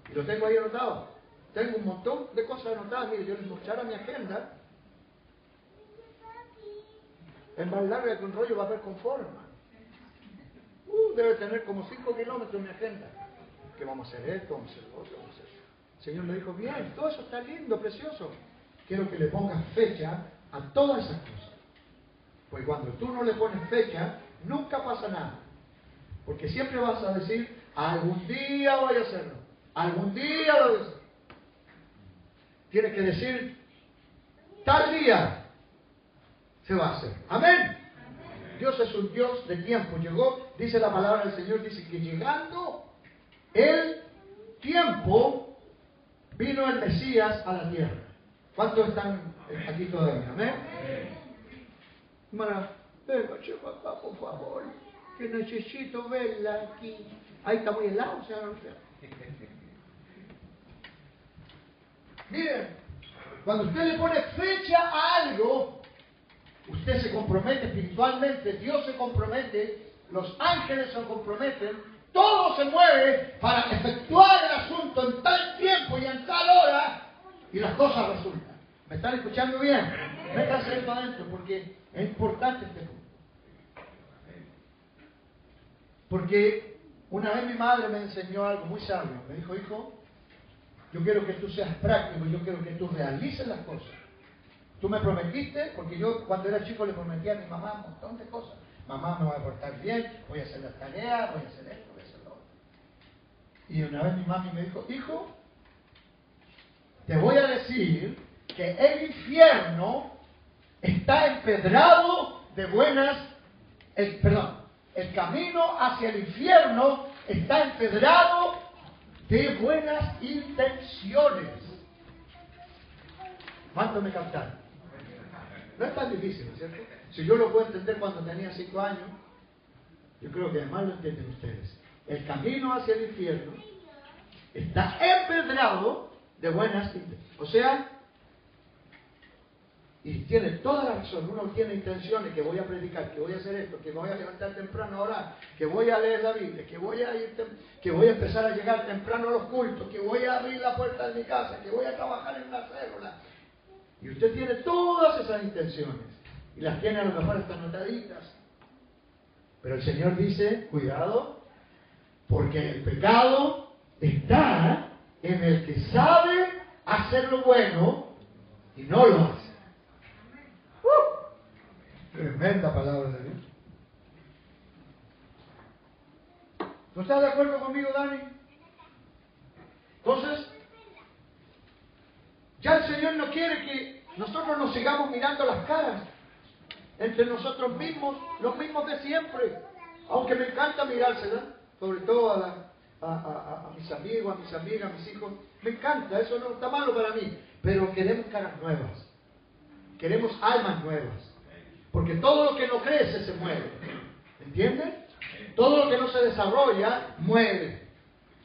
Y lo tengo ahí anotado. Tengo un montón de cosas anotadas. Mire, yo les mostrara mi agenda. Es más larga que un rollo va a ver confort, hermano. Debe tener como 5 kilómetros mi agenda. Que vamos a hacer esto, vamos a hacer lo otro, vamos a hacer eso. El Señor le dijo, bien, todo eso está lindo, precioso. Quiero que le pongas fecha a todas esas cosas. Pues cuando tú no le pones fecha, nunca pasa nada. Porque siempre vas a decir, algún día voy a hacerlo. Algún día lo voy a hacer. Tienes que decir, tal día se va a hacer. Amén. Dios es un Dios de tiempo. Llegó, dice la palabra del Señor, dice que llegando el tiempo, vino el Mesías a la tierra. ¿Cuántos están aquí todavía? ¿Amén? Hermana, venga, che, papá, por favor, que necesito verla aquí. Ahí está muy helado, o sea, no sé. Miren, cuando usted le pone fecha a algo, usted se compromete espiritualmente, Dios se compromete, los ángeles se comprometen, todo se mueve para efectuar el asunto en tal tiempo y en tal hora, y las cosas resultan. ¿Me están escuchando bien? Métanse esto adentro, porque es importante este punto. Porque una vez mi madre me enseñó algo muy sabio. Me dijo, hijo, yo quiero que tú seas práctico, yo quiero que tú realices las cosas. Tú me prometiste, porque yo cuando era chico le prometía a mi mamá un montón de cosas. Mamá, me voy a portar bien, voy a hacer las tareas, voy a hacer esto, voy a hacer lo otro. Y una vez mi mami me dijo, hijo, te voy a decir que el infierno está empedrado de buenas, el camino hacia el infierno está empedrado de buenas intenciones. ¿Cuánto me captaron? No es tan difícil, ¿no es cierto? Si yo lo puedo entender cuando tenía 5 años, yo creo que además lo entienden ustedes. El camino hacia el infierno está empedrado de buenas intenciones. O sea, y tiene toda la razón, uno tiene intenciones, que voy a predicar, que voy a hacer esto, que voy a levantar temprano a orar, que voy a leer la Biblia, que voy a empezar a llegar temprano a los cultos, que voy a abrir la puerta de mi casa, que voy a trabajar en una célula. Y usted tiene todas esas intenciones, y las tiene a lo mejor hasta anotaditas. Pero el Señor dice, cuidado, porque el pecado está en el que sabe hacer lo bueno y no lo hace. Tremenda palabra de Dios. ¿No estás de acuerdo conmigo, Dani? Entonces, ya el Señor no quiere que nosotros nos sigamos mirando las caras entre nosotros mismos, los mismos de siempre. Aunque me encanta mirárselas, sobre todo a mis amigos, a mis amigas, a mis hijos. Me encanta, eso no está malo para mí. Pero queremos caras nuevas. Queremos almas nuevas. Porque todo lo que no crece se muere. ¿Entienden? Todo lo que no se desarrolla muere.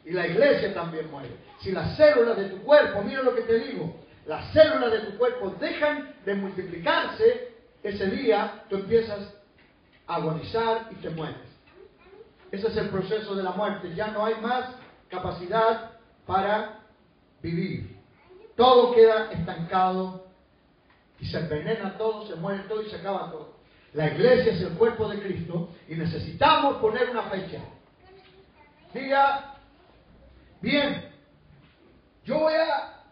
Y la iglesia también muere. Si las células de tu cuerpo, mira lo que te digo, las células de tu cuerpo dejan de multiplicarse, ese día tú empiezas a agonizar y te mueres. Ese es el proceso de la muerte. Ya no hay más capacidad para vivir. Todo queda estancado y se envenena todo, se muere todo y se acaba todo. La iglesia es el cuerpo de Cristo y necesitamos poner una fecha. Diga, bien, yo voy a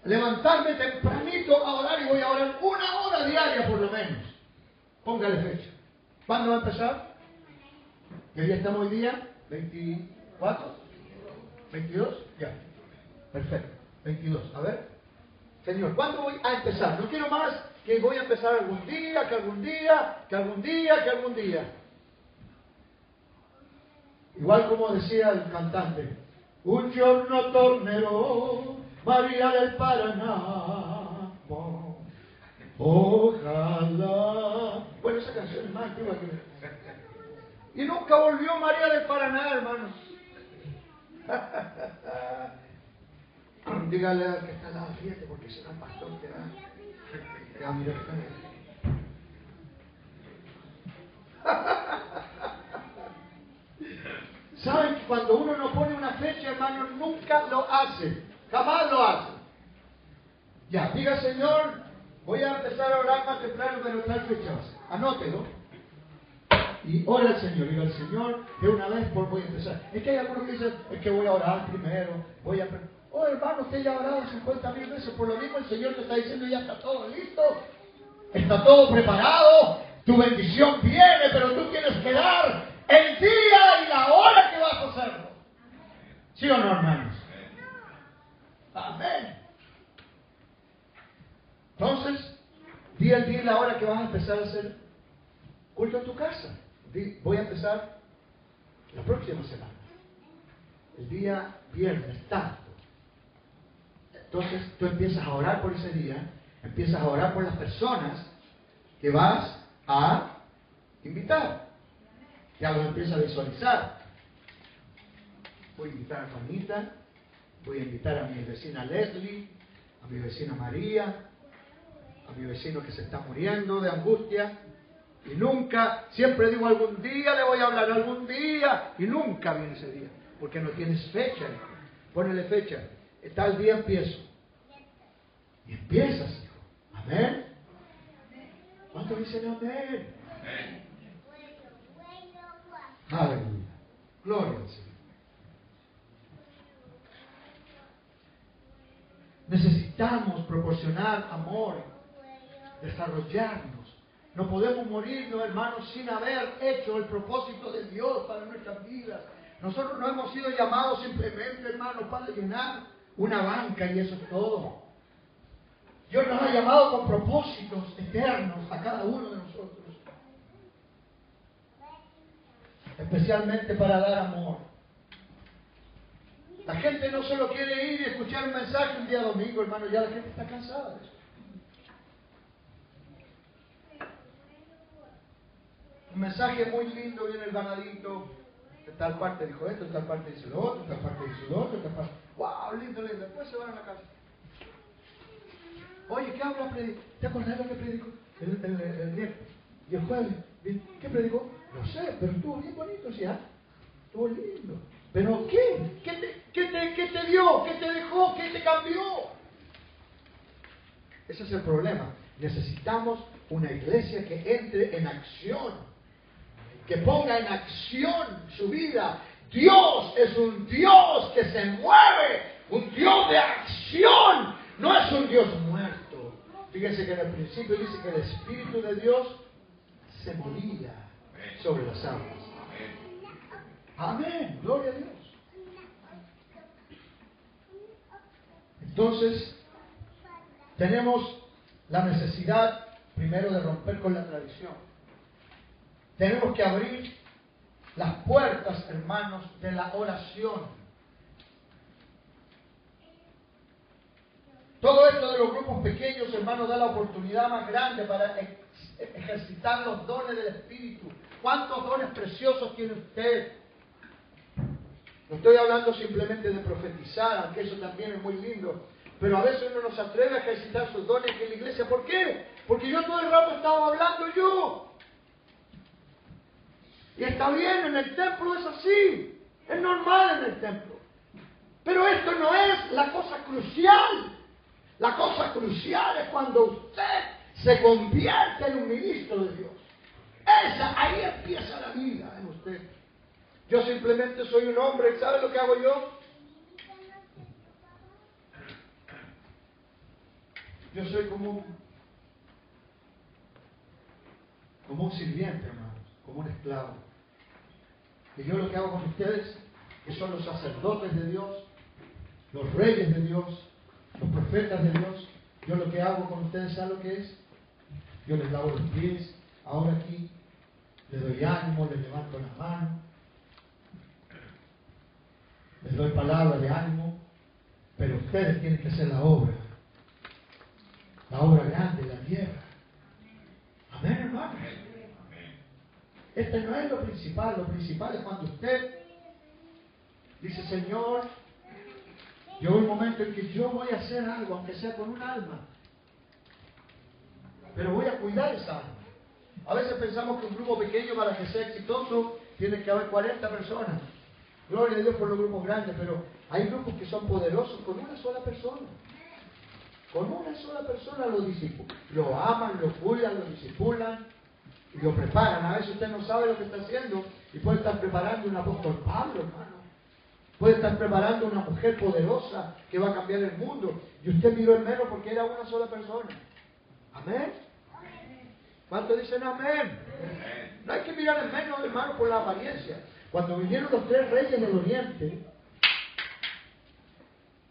levantarme tempranito a orar y voy a orar 1 hora diaria por lo menos. Póngale fecha. ¿Cuándo va a empezar? ¿Qué día estamos hoy día? ¿24? ¿22? Ya. Perfecto. 22. A ver. Señor, ¿cuándo voy a empezar? No quiero más que voy a empezar algún día, que algún día, que algún día, que algún día. Igual como decía el cantante, un giorno tornerò, María del Paraná, ojalá. Bueno, esa canción es más antigua que... Y nunca volvió María del Paraná, hermanos. Dígale al que está al lado, fíjate, porque será el pastor que da. Mira que está bien. ¿Saben que cuando uno no pone una fecha, hermano, nunca lo hace? Jamás lo hace. Ya, diga, Señor, voy a empezar a orar más temprano, pero tal fecha. Anótelo. Y ora al Señor. Diga al Señor, de una vez voy a empezar. Es que hay algunos que dicen, es que voy a orar primero, voy a... Oh, hermano, usted ya ha orado 50,000 veces. Por lo mismo el Señor te está diciendo, ya está todo listo. Está todo preparado. Tu bendición viene, pero tú tienes que dar el día y la hora que vas a hacerlo. ¿Sí o no, hermanos? Amén. Entonces, di el día y la hora que vas a empezar a hacer culto en tu casa. Voy a empezar la próxima semana. El día viernes, tanto. Entonces tú empiezas a orar por ese día, empiezas a orar por las personas que vas a invitar. Ya los empiezas a visualizar. Voy a invitar a Juanita, voy a invitar a mi vecina Leslie, a mi vecina María, a mi vecino que se está muriendo de angustia. Y nunca, siempre digo algún día le voy a hablar, algún día, y nunca viene ese día, porque no tienes fecha. Ponele fecha, tal día empiezo. Y empiezas, hijo. Amén. ¿Cuántos dicen amén? Aleluya. Gloria al Señor. Necesitamos proporcionar amor, desarrollarnos. No podemos morirnos, hermanos, sin haber hecho el propósito de Dios para nuestras vidas. Nosotros no hemos sido llamados simplemente, hermanos, para llenar una banca y eso es todo. Dios nos ha llamado con propósitos eternos a cada uno de nosotros. Especialmente para dar amor. La gente no solo quiere ir y escuchar un mensaje un día domingo, hermano, ya la gente está cansada de eso. Un mensaje muy lindo, viene el ganadito, de tal parte dijo esto, de tal parte dice lo otro, de tal parte dice lo otro, de tal parte... ¡Wow! Lindo, lindo. Después se van a la casa. Oye, ¿qué habla? ¿Te acordás lo que predicó el miércoles? Y el jueves, ¿qué predicó? No sé, pero estuvo bien bonito, ¿sí? Estuvo lindo. ¿Pero qué? ¿Qué te dio? ¿Qué te dejó? ¿Qué te cambió? Ese es el problema. Necesitamos una iglesia que entre en acción. Que ponga en acción su vida. Dios es un Dios que se mueve, un Dios de acción, no es un Dios muerto. Fíjense que en el principio dice que el Espíritu de Dios se movía sobre las aguas. Amén, gloria a Dios. Entonces, tenemos la necesidad primero de romper con la tradición. Tenemos que abrir las puertas, hermanos, de la oración. Todo esto de los grupos pequeños, hermanos, da la oportunidad más grande para ejercitar los dones del Espíritu. ¿Cuántos dones preciosos tiene usted? No estoy hablando simplemente de profetizar, aunque eso también es muy lindo. Pero a veces uno no se atreve a ejercitar sus dones en la iglesia. ¿Por qué? Porque yo todo el rato estaba hablando yo. Y está bien, en el templo es así. Es normal en el templo. Pero esto no es la cosa crucial. La cosa crucial es cuando usted se convierte en un ministro de Dios. Ahí empieza la vida en usted. Yo simplemente soy un hombre, ¿sabe lo que hago yo? Yo soy como un sirviente, hermanos, como un esclavo. Y yo lo que hago con ustedes, que son los sacerdotes de Dios, los reyes de Dios, los profetas de Dios, yo lo que hago con ustedes, ¿saben lo que es? Yo les lavo los pies, ahora aquí, les doy ánimo, les levanto la mano, les doy palabras de ánimo, pero ustedes tienen que hacer la obra grande, la tierra. Amén, hermano. Este no es lo principal es cuando usted dice, Señor, llegó el momento en que yo voy a hacer algo, aunque sea con un alma, pero voy a cuidar esa alma. A veces pensamos que un grupo pequeño, para que sea exitoso, tiene que haber 40 personas. Gloria a Dios por los grupos grandes, pero hay grupos que son poderosos con una sola persona. Con una sola persona lo aman, lo cuidan, lo disipulan y lo preparan. A veces usted no sabe lo que está haciendo y puede estar preparando un apóstol Pablo, hermano. Puede estar preparando una mujer poderosa que va a cambiar el mundo. Y usted miró en menos porque era una sola persona. ¿Amén? ¿Cuántos dicen amén? No hay que mirar en menos, hermano, por la apariencia. Cuando vinieron los 3 reyes del oriente,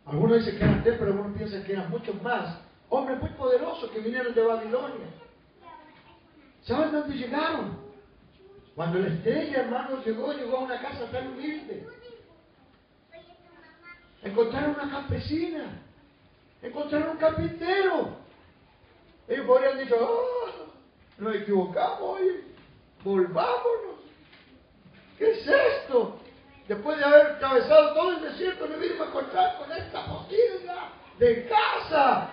algunos dicen que eran 3, pero algunos piensan que eran muchos más. Hombres muy poderosos que vinieron de Babilonia. ¿Saben dónde llegaron? Cuando la estrella, hermano, llegó a una casa tan humilde. Encontraron una campesina encontraron un carpintero. Ellos podrían haber dicho, nos equivocamos, oye, volvámonos. ¿Qué es esto? Después de haber atravesado todo el desierto, nos vinimos a encontrar con esta posilga de casa.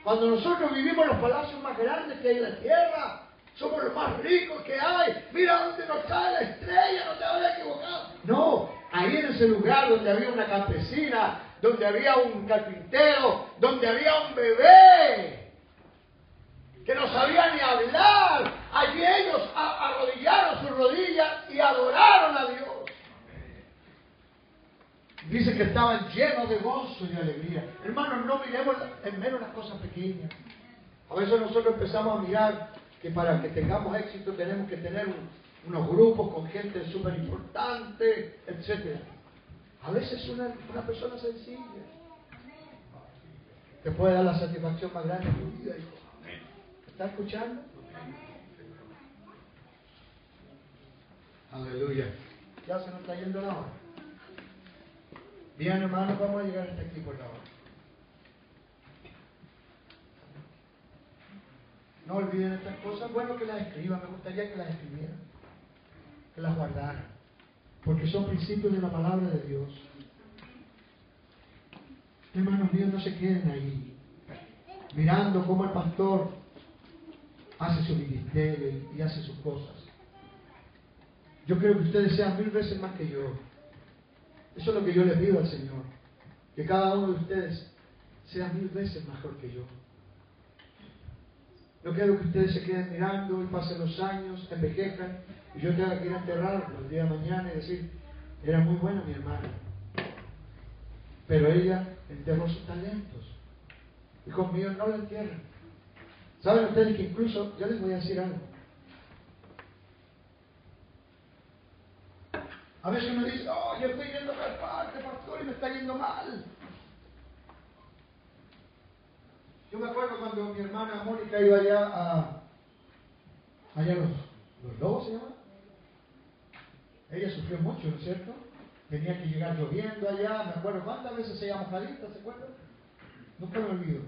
Cuando nosotros vivimos en los palacios más grandes que hay en la tierra, somos los más ricos que hay. Mira dónde nos cae la estrella, no te habrás equivocado. No, ahí en ese lugar donde había una campesina, donde había un carpintero, donde había un bebé que no sabía ni hablar, allí ellos arrodillaron sus rodillas y adoraron a Dios. Dice que estaban llenos de gozo y de alegría. Hermanos, no miremos en menos las cosas pequeñas. A veces nosotros empezamos a mirar que para que tengamos éxito tenemos que tener unos grupos con gente súper importante, etc. A veces una persona sencilla te puede dar la satisfacción más grande de tu vida. ¿Está escuchando? Aleluya. Ya se nos está yendo la hora. Bien, hermanos, vamos a llegar hasta aquí por la hora. No olviden estas cosas. Bueno, que las escriban. Me gustaría que las escribieran, que las guardaran, porque son principios de la palabra de Dios. Hermanos míos, no se queden ahí mirando cómo el pastor hace su ministerio y hace sus cosas. Yo creo que ustedes sean 1000 veces más que yo. Eso es lo que yo les pido al Señor, que cada uno de ustedes sea 1000 veces mejor que yo. No quiero que ustedes se queden mirando y pasen los años, envejezcan y yo tenga que ir a enterrarlo el día de mañana y decir, era muy buena mi hermana, pero ella enterró sus talentos. Hijos míos, no lo entierren. ¿Saben ustedes que incluso, yo les voy a decir algo? A veces uno dice, yo estoy yendo a tal parte, pastor, y me está yendo mal. Yo me acuerdo cuando mi hermana Mónica iba allá los Lobos, ¿se llama? Ella sufrió mucho, ¿no es cierto? Tenía que llegar lloviendo allá, me acuerdo cuántas veces se llama Jalita, ¿se acuerdan? Nunca me olvido.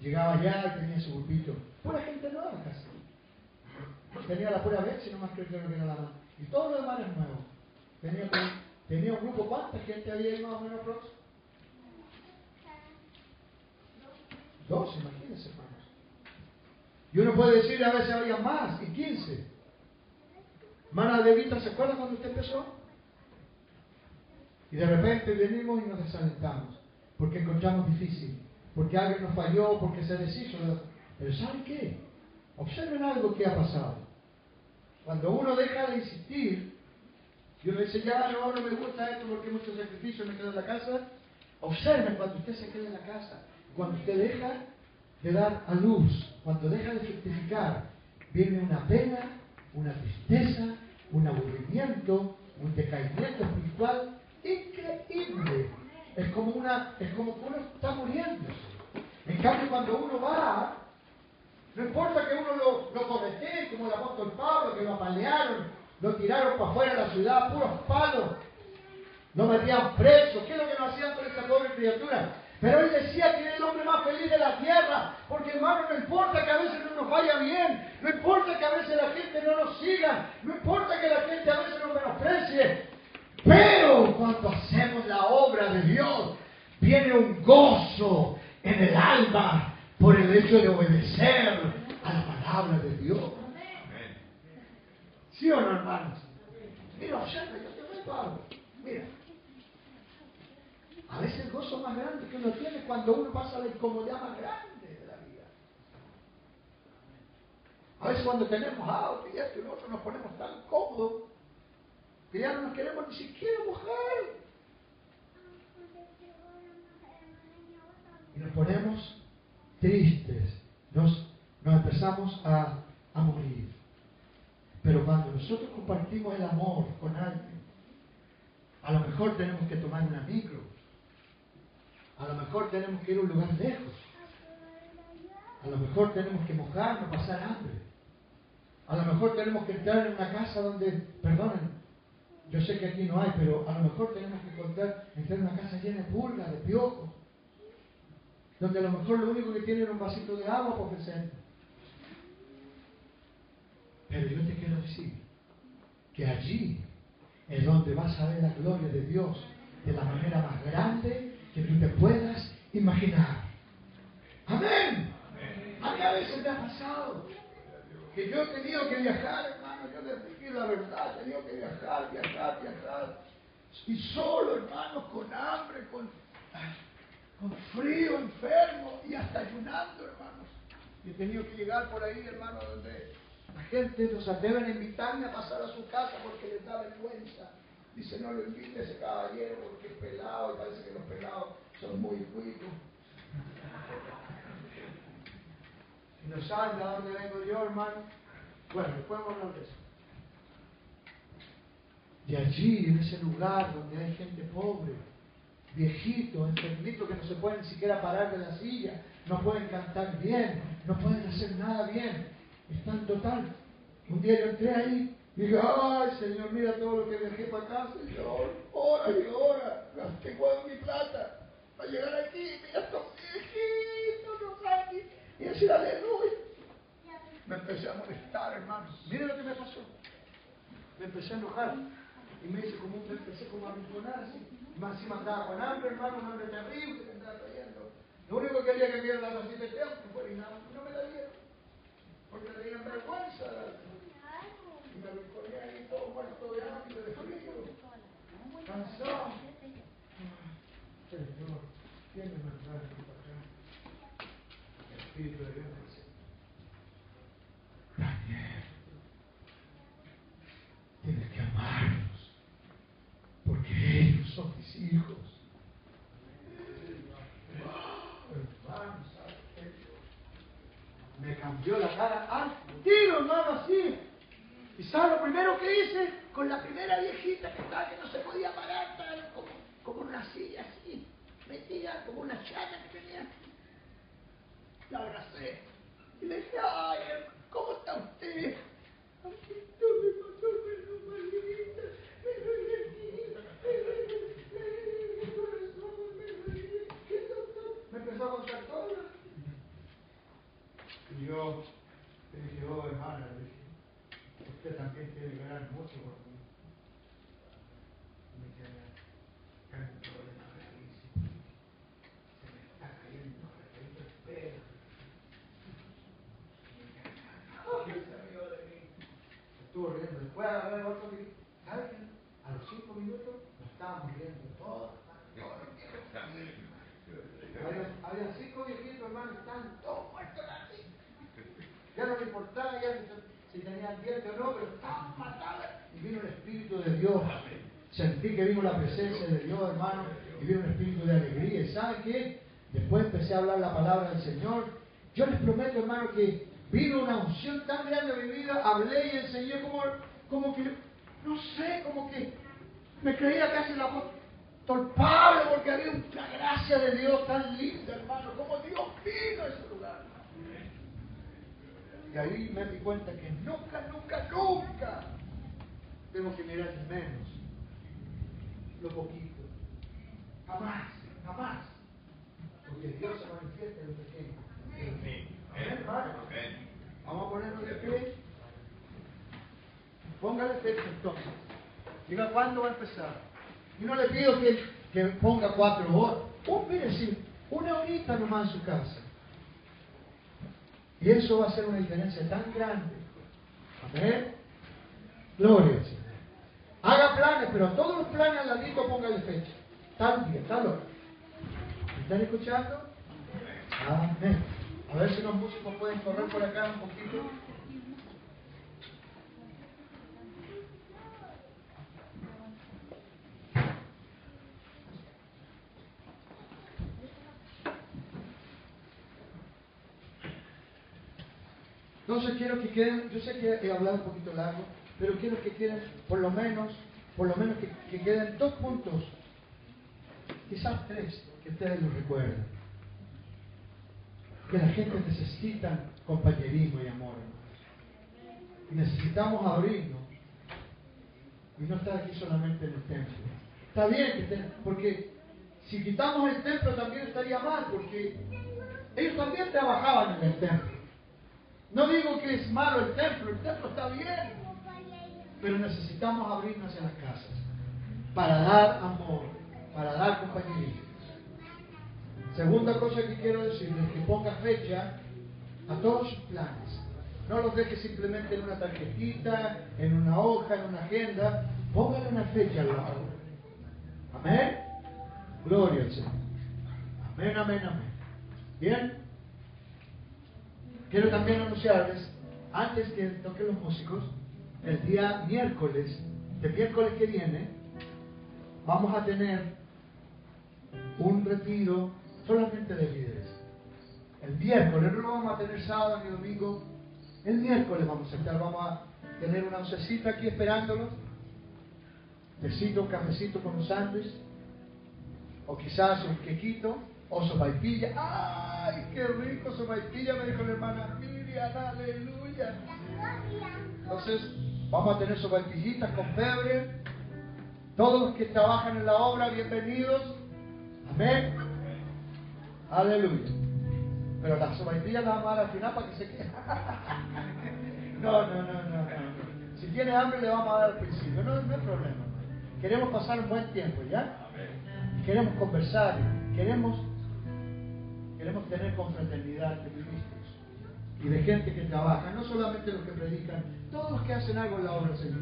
Llegaba allá y tenía su grupito. Pura gente nueva casi. Tenía la pura vez, si no más creo que era la mano. Y todos los demás eran nuevos. Tenía un grupo, ¿cuánta gente había ahí más o menos próximo? 2, imagínense, hermanos. Y uno puede decir, a veces había más, y 15. Hermana Levita, ¿se acuerda cuando usted empezó? Y de repente venimos y nos desalentamos, porque encontramos difícil, porque alguien nos falló, porque se deshizo. Pero ¿saben qué? Observen algo que ha pasado. Cuando uno deja de insistir, y uno dice, ya no me gusta esto porque hay mucho sacrificio, me quedo en la casa. Observen cuando usted se queda en la casa, cuando usted deja de dar a luz, cuando deja de fructificar, viene una pena, una tristeza, un aburrimiento, un decaimiento espiritual increíble. Es como que uno está muriéndose. En cambio, cuando uno va, no importa que uno lo cometee, como el apóstol Pablo, que lo apalearon, lo tiraron para afuera de la ciudad, puros palos, lo metían preso. ¿Qué es lo que no hacían con esta pobre criatura? Pero él decía que era el hombre más feliz de la tierra, porque hermano, no importa que a veces no nos vaya bien, no importa que a veces la gente no nos siga, no importa que la gente a veces nos menosprecie, pero cuando hacemos la obra de Dios, viene un gozo en el alma por el hecho de obedecer a la palabra de Dios. ¿Sí o no, hermanos? Mira, observa, yo te veo algo. Mira. A veces el gozo más grande que uno tiene es cuando uno pasa la incomodidad más grande de la vida. A veces cuando tenemos auto y esto y lo otro nos ponemos tan cómodos que ya no nos queremos ni siquiera mojar. Y nos ponemos tristes, nos empezamos a morir. Pero cuando nosotros compartimos el amor con alguien, a lo mejor tenemos que tomar una micro, a lo mejor tenemos que ir a un lugar lejos, a lo mejor tenemos que mojarnos, pasar hambre, a lo mejor tenemos que entrar en una casa donde, perdonen, yo sé que aquí no hay, pero a lo mejor tenemos que entrar en una casa llena de pulgas, de piojos. donde a lo mejor lo único que tiene es un vasito de agua por ofrecer. Pero yo te quiero decir que allí es donde vas a ver la gloria de Dios de la manera más grande que tú te puedas imaginar. Amén. A mí a veces me ha pasado que yo he tenido que viajar, hermano, yo les digo la verdad, he tenido que viajar, y solo, hermano, con hambre, con frío, enfermo, y hasta ayunando, hermanos. Y he tenido que llegar por ahí, hermano, donde la gente nos atreven a invitarme a pasar a su casa porque les da vergüenza. Dice, no lo invite a ese caballero porque es pelado, y parece que los pelados son muy cuicos. Y no saben de dónde vengo yo, hermano. Bueno, después vamos a hablar de eso. Y allí, en ese lugar donde hay gente pobre, viejitos, enfermitos que no se pueden ni siquiera parar de la silla, no pueden cantar bien, no pueden hacer nada bien, están total. Un día yo entré ahí y dije, ay Señor, mira todo lo que dejé para acá, Señor, hora y hora, gasté toda mi plata para llegar aquí, mira estos viejitos, los aquí, y decir aleluya. Me empecé a molestar, hermano. Mire lo que me pasó. Me empecé a enojar. Y me empecé como a arrinconar así. Más encima andaba con hambre, hermano, un hambre terrible que andaba trayendo. Lo único que quería que me dieran la tacita de té, que fuera y nada, no me la dieron. Porque tenían vergüenza. Y me arrinconé ahí todo muerto de hambre, de frío. Cansado. Señor, ¿quién me mandará para acá? El Espíritu de Dios me dice, Daniel, tienes que amarlos, porque ellos son mis hijos. Hermano, ¿sabes qué? Me cambió la cara al tiro, hermano, así. ¿Y sabes lo primero que hice? Con la primera viejita que estaba, que no se podía parar, estaba como una silla así, metida como una chata que tenía. La abracé y le dije, ay, hermano, ¿cómo está usted? Me empezó a contar todo. Y yo le dije, oh hermana, le dije, usted también tiene que ganar mucho por mí. Y me dice, tengo un problema gravísimo. Se me está cayendo el pelo. ¿Qué salió de mí? Estuvo riendo. Después a ver otro que, ¿sabes qué? A los 5 minutos nos estábamos riendo todos. Había 5 viejitos, hermano, estaban todos muertos así. Ya no le importaba ya si tenían dientes o no, pero estaban matados. Y vino el Espíritu de Dios. Sentí que vino la presencia de Dios, hermano, y vino un espíritu de alegría. ¿Y saben qué? Después empecé a hablar la palabra del Señor. Yo les prometo, hermano, que vino una unción tan grande a mi vida. Hablé y enseñé como que, no sé, como que me creía casi el apóstol Pablo, porque había una gracia de Dios tan linda, hermano, como Dios vino a ese lugar. Y ahí me di cuenta que nunca tengo que mirar menos lo poquito. Jamás. Porque Dios se manifiesta en lo pequeño. Amén, hermano. Vamos a ponernos de pie. Póngale fecha entonces. Diga cuándo va a empezar. Y no le pido que ponga 4 horas. Mire, sí, 1 horita nomás en su casa. Y eso va a hacer una diferencia tan grande. Amén. Gloria al Señor. Haga planes, pero todos los planes al ladito póngale fecha. Tal día, tal hora. ¿Me están escuchando? Amén. A ver si los músicos pueden correr por acá un poquito. Entonces quiero que queden, yo sé que he hablado un poquito largo, pero quiero que queden por lo menos que queden 2 puntos, quizás 3, que ustedes los recuerden. Que la gente necesita compañerismo y amor. Y necesitamos abrirnos y no estar aquí solamente en el templo. Está bien que estén, porque si quitamos el templo también estaría mal, porque ellos también trabajaban en el templo. No digo que es malo el templo está bien, pero necesitamos abrirnos en las casas para dar amor, para dar compañerismo. Segunda cosa que quiero decirles, que ponga fecha a todos sus planes. No los deje simplemente en una tarjetita, en una hoja, en una agenda. Póngale una fecha al lado. Amén. Gloria al Señor. Amén, amén, amén. Bien. Quiero también anunciarles, antes que toquen los músicos, el día miércoles, el miércoles que viene, vamos a tener un retiro solamente de líderes. El miércoles, no lo vamos a tener sábado ni domingo. El miércoles vamos a tener una oncecita aquí esperándolos. Tecito, cafecito con un sándwich. O quizás un quequito. O sopaipilla. ¡Ay, qué rico sopaipilla! Me dijo la hermana Miriam. ¡Aleluya! Entonces, vamos a tener sopaipillitas con pebre. Todos los que trabajan en la obra, bienvenidos. Amén. Aleluya. Pero las sopaipillas las vamos a dar al final para que se quede. No. Si tiene hambre le vamos a dar al principio. No hay problema. Queremos pasar un buen tiempo, ¿ya? Queremos conversar. Queremos tener confraternidad de ministros y de gente que trabaja. No solamente los que predican, todos los que hacen algo en la obra del Señor.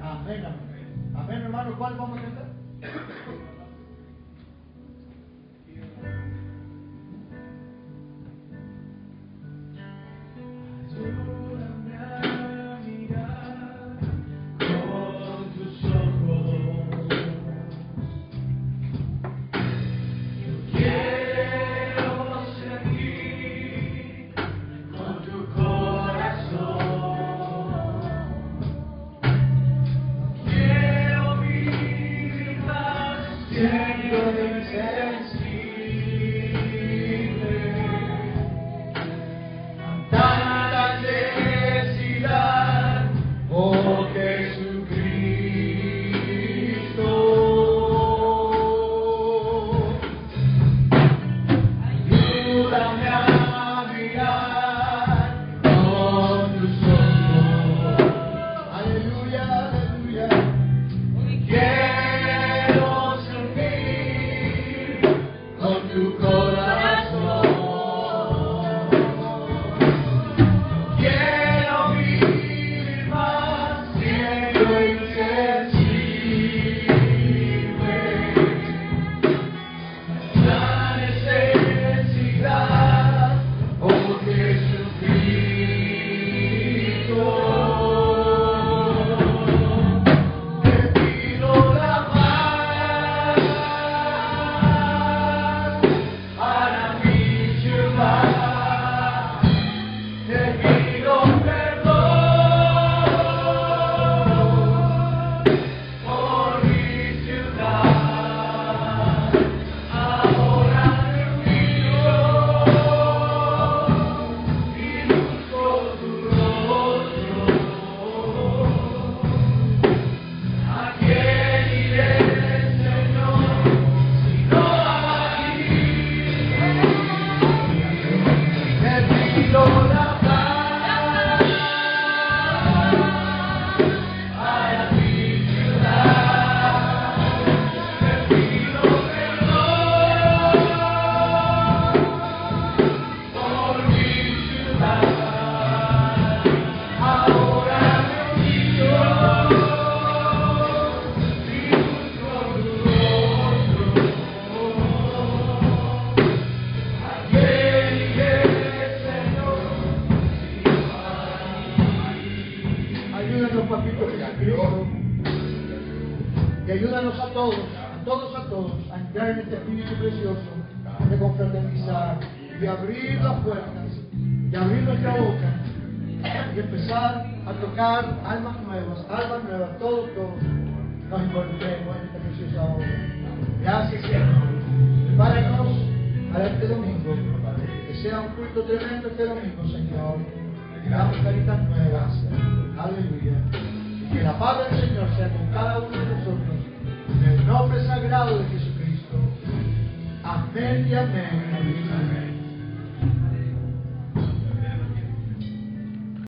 Amén, amén. Amén, hermano. ¿Cuál vamos a cantar? Y ayúdanos a todos, a entrar en este espíritu precioso de confraternizar, de abrir las puertas, de abrir nuestra boca y empezar a tocar almas nuevas, todos nos involucremos en esta preciosa obra. Gracias, Señor. Prepáranos para este domingo, que sea un culto tremendo este domingo, Señor. Que tengamos caritas nuevas. Aleluya. Y que la paz del Señor sea con cada uno de nosotros, en el nombre sagrado de Jesucristo. Amén y amén.